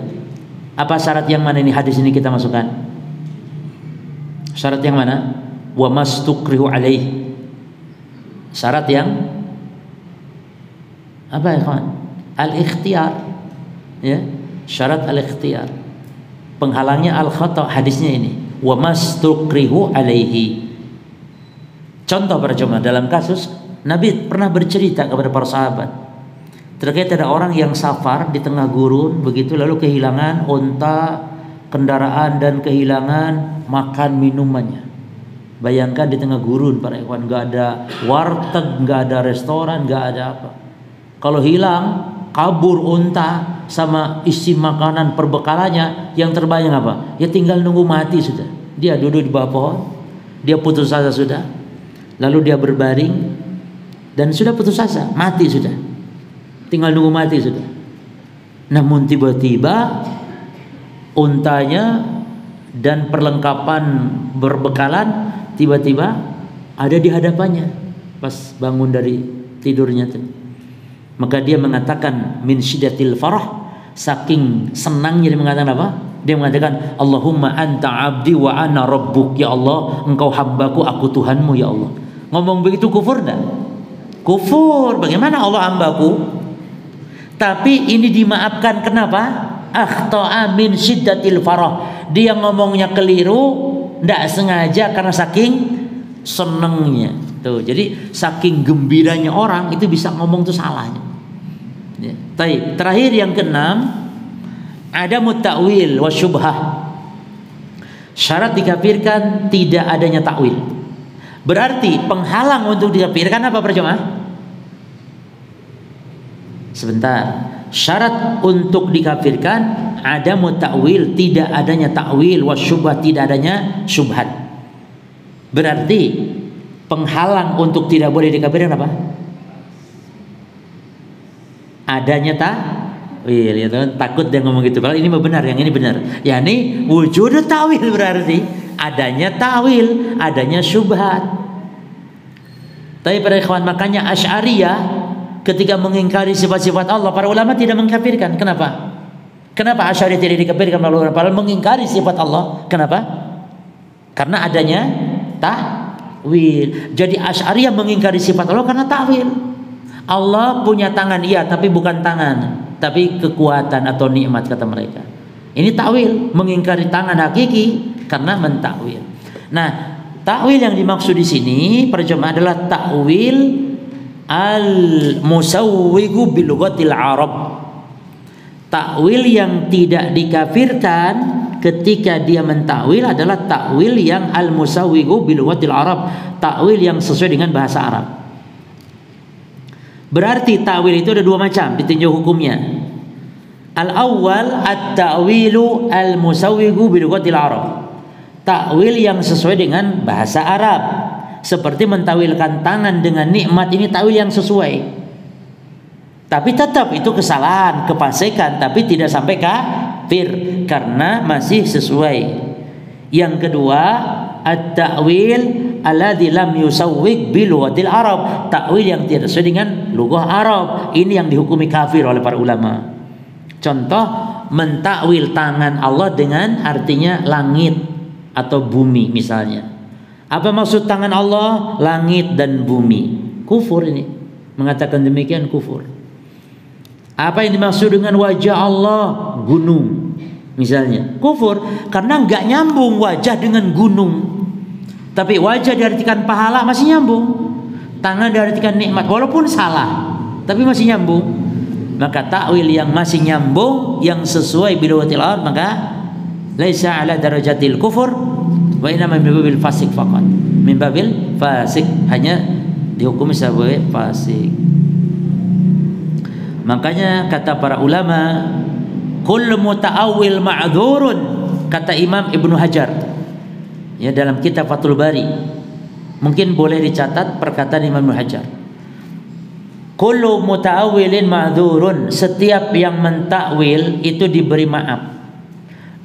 A: Apa syarat yang mana ini hadis ini kita masukkan? Syarat yang mana? Wa mastukrihu alaihi. Syarat yang apa ya kawan? Al-ikhtiyar. Ya, syarat al-ikhtiyar. Penghalangnya al-khata', hadisnya ini. Wa mastukrihu alaihi. Contoh para jemaah, dalam kasus Nabi pernah bercerita kepada para sahabat terkait ada orang yang safar di tengah gurun begitu, lalu kehilangan unta, kendaraan, dan kehilangan makan minumannya. Bayangkan di tengah gurun para ikhwan, nggak ada warteg, nggak ada restoran, nggak ada apa. Kalau hilang, kabur unta sama isi makanan perbekalannya, yang terbayang apa? Ya tinggal nunggu mati sudah. Dia duduk di bawah pohon, dia putus asa sudah, lalu dia berbaring dan sudah putus asa, mati sudah, tinggal nunggu mati sudah. Namun tiba-tiba untanya dan perlengkapan berbekalan tiba-tiba ada di hadapannya pas bangun dari tidurnya tuh. Maka dia mengatakan min syiddatil farah, saking senangnya dia mengatakan apa? Dia mengatakan Allahumma anta abdi wa ana rabbuk. Ya Allah, engkau hambaku, aku Tuhanmu ya Allah. Ngomong begitu kufur enggak? Kufur. Bagaimana Allah hambaku? Tapi ini dimaafkan, kenapa? Akhta'a min syiddatil farah. Dia ngomongnya keliru, enggak sengaja karena saking senengnya. Tuh, jadi saking gembiranya orang itu bisa ngomong tuh salahnya. Ya. Terakhir yang ke-6, ada mutakwil wa syubhah. Syarat dikafirkan tidak adanya takwil. Berarti penghalang untuk dikafirkan apa perjemaah? Sebentar. Syarat untuk dikafirkan ada mutakwil, tidak adanya takwil, wa syubhah, tidak adanya syubhat. Berarti penghalang untuk tidak boleh dikafirkan apa? Adanya takwil, ya teman. Takut dia ngomong gitu. Kalau ini benar, yang ini benar. Ya ini wujud takwil, berarti adanya takwil, adanya syubhat. Tapi para ikhwan, makanya Asy'ariyah ketika mengingkari sifat-sifat Allah, para ulama tidak mengkafirkan. Kenapa? Kenapa Asy'ari tidak dikafirkan padahal mengingkari sifat Allah? Kenapa? Karena adanya ta'wil. Jadi Asy'ari yang mengingkari sifat Allah karena ta'wil. Allah punya tangan, iya, tapi bukan tangan, tapi kekuatan atau nikmat, kata mereka. Ini ta'wil, mengingkari tangan hakiki karena mentakwil. Nah, ta'wil yang dimaksud di sini perjemaah adalah ta'wil al-musawwigu bil lughatil Arab. Ta'wil yang tidak dikafirkan ketika dia mentakwil adalah ta'wil yang al-musawwigu bil lughatil Arab, ta'wil yang sesuai dengan bahasa Arab. Berarti ta'wil itu ada dua macam ditinjau hukumnya. Al-awwal at-ta'wilu al-musawwigu bil lughatil Arab. Ta'wil yang sesuai dengan bahasa Arab, seperti mentawilkan tangan dengan nikmat, ini ta'wil yang sesuai. Tapi tetap itu kesalahan, kefasikan, tapi tidak sampai kafir karena masih sesuai. Yang kedua, at-ta'wil alladzi lam yusawwig bil lughatil Arab, ta'wil yang tidak sesuai dengan lugah Arab. Ini yang dihukumi kafir oleh para ulama. Contoh, mentakwil tangan Allah dengan artinya langit atau bumi misalnya. Apa maksud tangan Allah? Langit dan bumi. Kufur ini. Mengatakan demikian kufur. Apa yang dimaksud dengan wajah Allah? Gunung misalnya. Kufur karena nggak nyambung wajah dengan gunung. Tapi wajah diartikan pahala masih nyambung. Tangan diartikan nikmat walaupun salah, tapi masih nyambung. Maka ta'wil yang masih nyambung, yang sesuai bilughatil Arab, maka laisa ala darajatil kufur wa inna min babil fasik faqat. Min babil fasik, hanya dihukumi sebagai fasik. Makanya kata para ulama, kullu muta'awwil ma'dzurun, kata Imam Ibnu Hajar ya dalam kitab Fathul Bari. Mungkin boleh dicatat perkataan Imam Ibnu Hajar. Kullu muta'awwilin ma'dzurun, setiap yang mentakwil itu diberi maaf.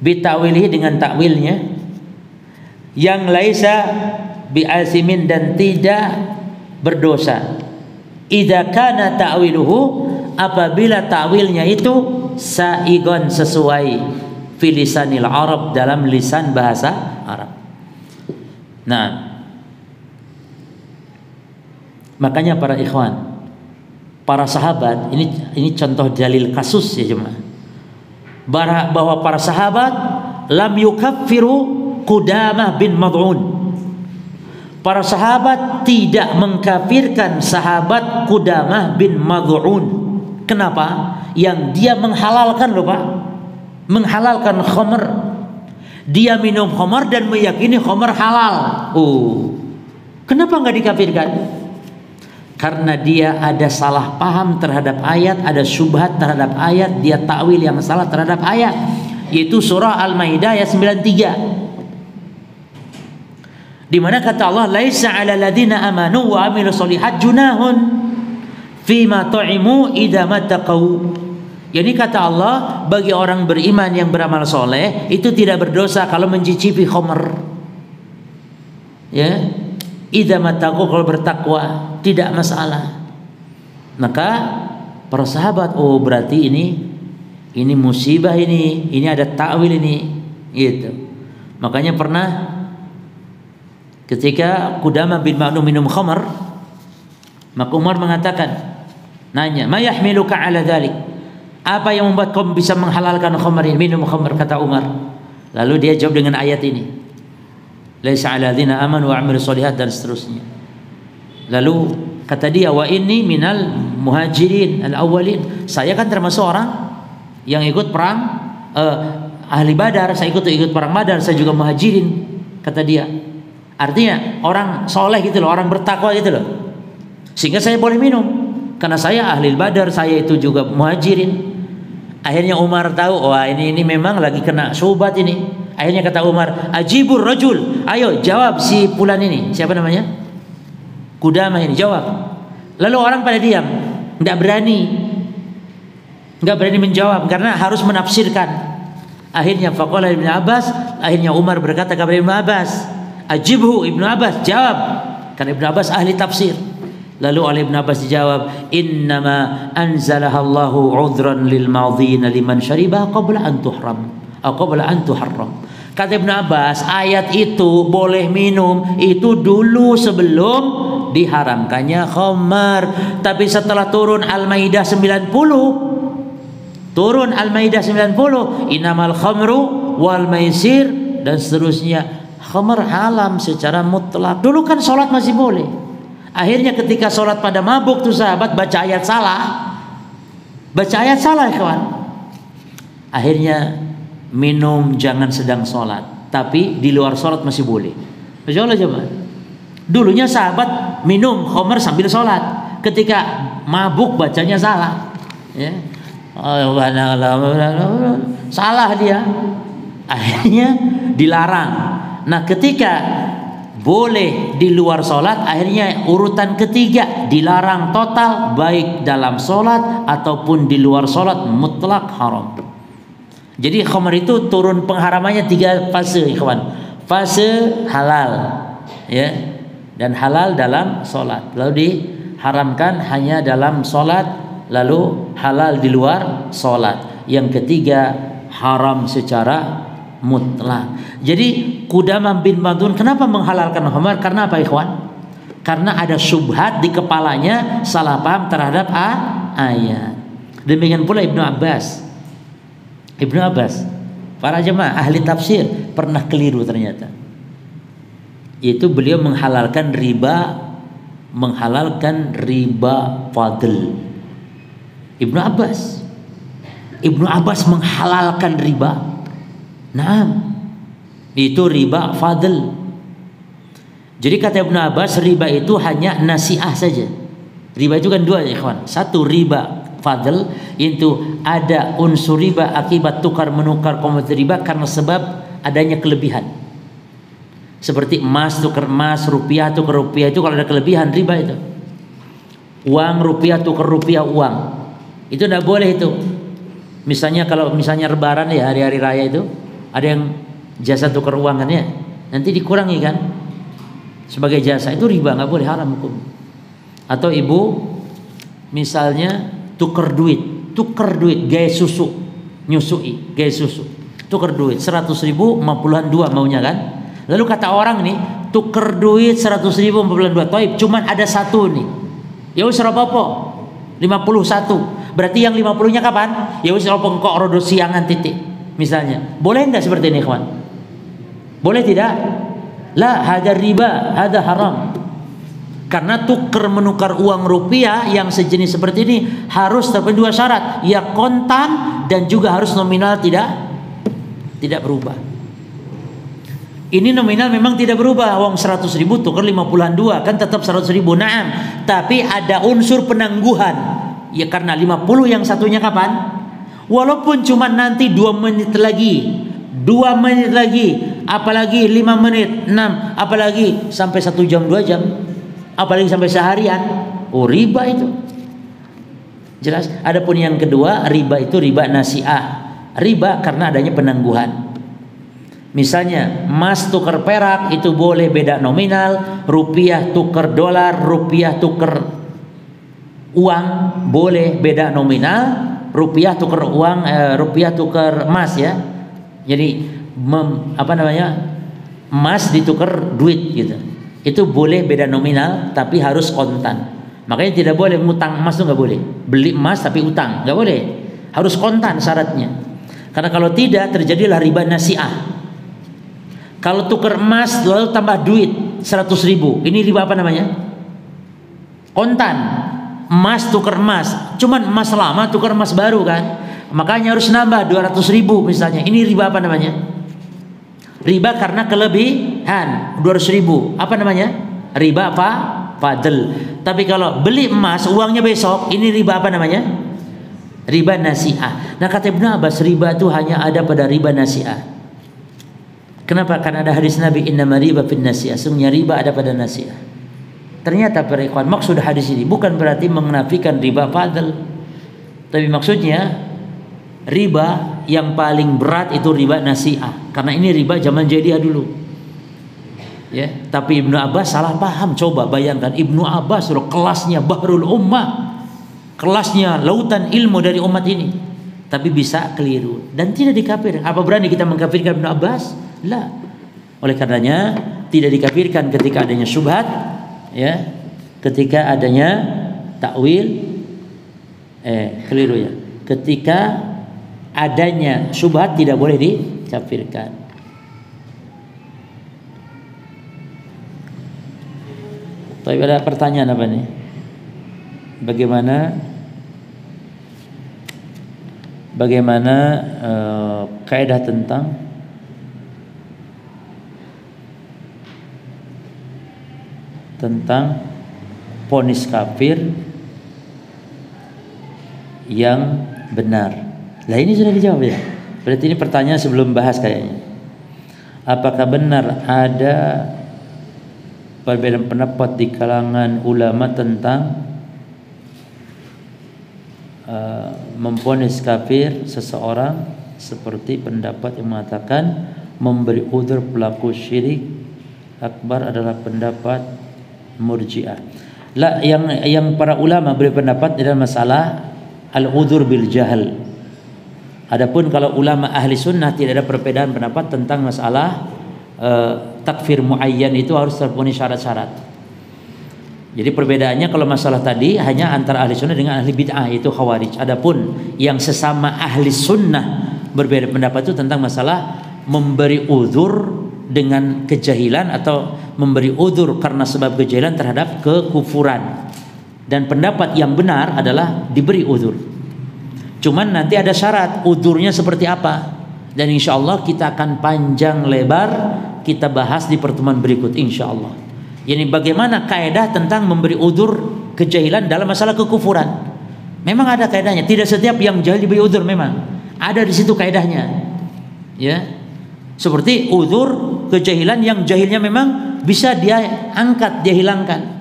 A: Bitawilihi dengan takwilnya, yang laisa bi'asimin dan tidak berdosa. Idza kana ta'wiluhu, apabila takwilnya itu saigon sesuai filisanil Arab, dalam lisan bahasa Arab. Nah, makanya para ikhwan, para sahabat, ini contoh dalil kasus ya jemaah, bahwa para sahabat lam yukaffiru Qudamah bin Mad'un. Para sahabat tidak mengkafirkan sahabat Qudamah bin Mad'un. Kenapa? Yang dia menghalalkan loh Pak, menghalalkan khamr. Dia minum khamr dan meyakini khamr halal. Kenapa nggak dikafirkan? Karena dia ada salah paham terhadap ayat, ada syubhat terhadap ayat, dia takwil yang salah terhadap ayat, yaitu surah Al-Maidah ayat 93. Di mana kata Allah, laisa 'alal ladzina amanu wa 'amilus sholihat junahun fima ta'imu idza mattaqau. Yani kata Allah, bagi orang beriman yang beramal soleh itu tidak berdosa kalau mencicipi khamr. Ya, idza mattaqau, kalau bertakwa tidak masalah. Maka para sahabat, oh berarti ini musibah, ini ada takwil ini, gitu. Makanya pernah ketika Qudamah bin Ma'dum minum khamr, maka Umar mengatakan, nanya, "Ma yahmiluka 'ala dzalik?" Apa yang membuat kau bisa menghalalkan khamr ini, minum khamr, kata Umar. Lalu dia jawab dengan ayat ini, laisa 'alal ladzina amanu wa 'amilus sholihat, dan seterusnya. Lalu kata dia, wa inni minal muhajirin al-awwalin, saya kan termasuk orang yang ikut perang ahli Badar, saya ikut perang Badar, saya juga muhajirin, kata dia. Artinya orang soleh gitu loh, orang bertakwa gitu loh, sehingga saya boleh minum karena saya ahli Badar, saya itu juga muhajirin. Akhirnya Umar tahu, wah ini memang lagi kena syubhat ini. Akhirnya kata Umar, ajibur rajul, ayo jawab si fulan ini, siapa namanya, Qudamah ini, jawab. Lalu orang pada diam, nggak berani menjawab karena harus menafsirkan. Akhirnya faqala Ibnu Abbas, akhirnya Umar berkata kepada Ibnu Abbas, ajibhu Ibnu Abbas, jawab, karena Ibnu Abbas ahli tafsir. Lalu oleh Ibn Abbas dijawab, innama anzalahallahu udhran lil madhina liman syaribah qabla an tuhram atau qabla an tuharram. Kata Ibn Abbas, ayat itu boleh minum itu dulu sebelum diharamkannya khamar. Tapi setelah turun Al-Maidah 90, turun Al-Maidah 90, innamal khamru wal maisir dan seterusnya, khamar haram secara mutlak. Dulu kan sholat masih boleh. Akhirnya ketika sholat pada mabuk tuh sahabat baca ayat salah, kawan. Akhirnya minum jangan sedang sholat, tapi di luar sholat masih boleh. Masya Allah jemaah. Dulunya sahabat minum khamar sambil sholat, ketika mabuk bacanya salah, ya. Salah dia, akhirnya dilarang. Nah ketika boleh di luar sholat, akhirnya urutan ketiga dilarang total, baik dalam sholat ataupun di luar sholat, mutlak haram. Jadi khamar itu turun pengharamannya 3 fase, ikhwan. Fase halal, ya, dan halal dalam sholat, lalu diharamkan hanya dalam sholat, lalu halal di luar sholat. Yang ketiga haram secara mutlak. Jadi Qudamah bin Madun kenapa menghalalkan khamar? Karena apa ikhwan? Karena ada syubhat di kepalanya, salah paham terhadap ayat. Demikian pula Ibnu Abbas, para jemaah ahli tafsir pernah keliru ternyata. Yaitu beliau menghalalkan riba fadl. Ibnu Abbas menghalalkan riba. Naam, itu riba fadl. Jadi kata Ibn Abbas, riba itu hanya nasiah saja. Riba itu kan 2 ya ikhwan. Satu riba fadl, itu ada unsur riba akibat tukar menukar komoditas riba karena sebab adanya kelebihan. Seperti emas tukar emas, rupiah tukar rupiah, itu kalau ada kelebihan riba itu. Uang rupiah tukar rupiah uang, itu tidak boleh itu. Misalnya kalau lebaran ya, hari-hari raya itu ada yang jasa tukar uang kan ya, nanti dikurangi kan sebagai jasa, itu riba, nggak boleh, haram hukum. Atau ibu misalnya tukar duit gaya susu, nyusui gaya susu, tukar duit 100.000 50-an 2 maunya kan. Lalu kata orang nih, tukar duit 100.000 50-an 2, toib cuman ada 1 nih, ya wis apa-apa 51, berarti yang 50-nya kapan? Ya wis apa kok rodo siangan titik misalnya. Boleh enggak seperti ini kawan? Boleh tidak? La, hada riba, hada haram. Karena tukar menukar uang rupiah yang sejenis seperti ini harus terpenuhi 2 syarat, ya kontan dan juga harus nominal tidak berubah. Ini nominal memang tidak berubah, uang 100.000 tukar 50-an 2 kan tetap 100.000, naam. Tapi ada unsur penangguhan, ya karena 50 yang satunya kapan? Walaupun cuma nanti 2 menit lagi, 2 menit lagi, apalagi 5 menit, 6, apalagi sampai 1 jam 2 jam, apalagi sampai seharian, oh riba itu. Jelas. Adapun yang kedua, riba itu riba nasiah. Riba karena adanya penangguhan. Misalnya emas tukar perak itu boleh beda nominal, rupiah tukar dolar, rupiah tukar uang boleh beda nominal, rupiah tukar uang, rupiah tukar emas ya. Jadi emas ditukar duit gitu. Itu boleh beda nominal tapi harus kontan. Makanya tidak boleh ngutang emas, itu nggak boleh. Beli emas tapi utang nggak boleh. Harus kontan syaratnya. Karena kalau tidak terjadilah riba nasiah. Kalau tukar emas lalu tambah duit 100.000, ini riba apa namanya? Kontan. Emas tukar emas, cuman emas lama tukar emas baru kan, makanya harus nambah 200.000 misalnya. Ini riba apa namanya? Riba karena kelebihan 200.000, apa namanya? Riba apa? Fadl. Tapi kalau beli emas uangnya besok, ini riba apa namanya? Riba nasiah. Nah kata Ibnu Abbas, riba itu hanya ada pada riba nasiah. Kenapa? Karena ada hadis Nabi, innama riba fin nasiah, sungguhnya riba ada pada nasiah. Ternyata para ikhwan, maksud hadis ini bukan berarti menafikan riba fadl, tapi maksudnya riba yang paling berat itu riba nasiah, karena ini riba zaman jahiliyah dulu. Ya, tapi Ibnu Abbas salah paham. Coba bayangkan Ibnu Abbas kelasnya Bahrul Ummah, kelasnya lautan ilmu dari umat ini, tapi bisa keliru dan tidak dikafir. Apa berani kita mengkafirkan Ibnu Abbas? La. Oleh karenanya tidak dikafirkan ketika adanya syubhat, ya, ketika adanya takwil, keliru ya. Ketika adanya syubhat tidak boleh dikafirkan. Tapi ada pertanyaan apa nih? Bagaimana kaidah tentang vonis kafir yang benar? Lah ini sudah dijawab ya. Berarti ini pertanyaan sebelum bahas kayaknya. Apakah benar ada perbedaan pendapat di kalangan ulama tentang memvonis kafir seseorang, seperti pendapat yang mengatakan memberi udzur pelaku syirik akbar adalah pendapat Murji'ah. La, yang para ulama beri pendapat dalam masalah al-udzur bil jahl. Adapun kalau ulama ahli sunnah tidak ada perbedaan pendapat tentang masalah takfir muayyan itu harus terpenuhi syarat-syarat. Jadi perbedaannya kalau masalah tadi hanya antara ahli sunnah dengan ahli bid'ah, itu khawarij. Adapun yang sesama ahli sunnah berbeda pendapat itu tentang masalah memberi uzur dengan kejahilan atau memberi uzur karena sebab kejahilan terhadap kekufuran. Dan pendapat yang benar adalah diberi uzur. Cuman nanti ada syarat uzurnya seperti apa. Dan insya Allah kita akan panjang lebar kita bahas di pertemuan berikut insya Allah. Ini bagaimana kaidah tentang memberi uzur kejahilan dalam masalah kekufuran. Memang ada kaidahnya. Tidak setiap yang jahil diberi uzur, memang ada di situ kaidahnya. Ya, seperti uzur kejahilan yang jahilnya memang bisa dia angkat, dia hilangkan.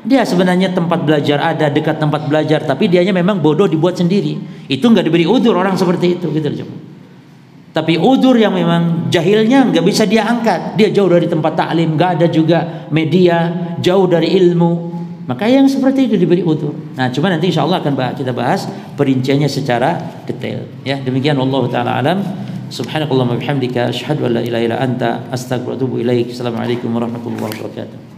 A: Dia sebenarnya tempat belajar ada, dekat tempat belajar, tapi dianya memang bodoh dibuat sendiri. Itu nggak diberi uzur orang seperti itu, gitu loh. Tapi udzur yang memang jahilnya nggak bisa dia angkat, dia jauh dari tempat taklim, nggak ada juga media, jauh dari ilmu, maka yang seperti itu diberi udzur. Nah, cuma nanti insya Allah akan kita bahas perinciannya secara detail. Ya, demikian wallahu taala alam. Subhanakallahumma bihamdika asyhadu an la ilaha illa anta astaghfiruka wa atubu ilaik. Assalamualaikum warahmatullahi wabarakatuh.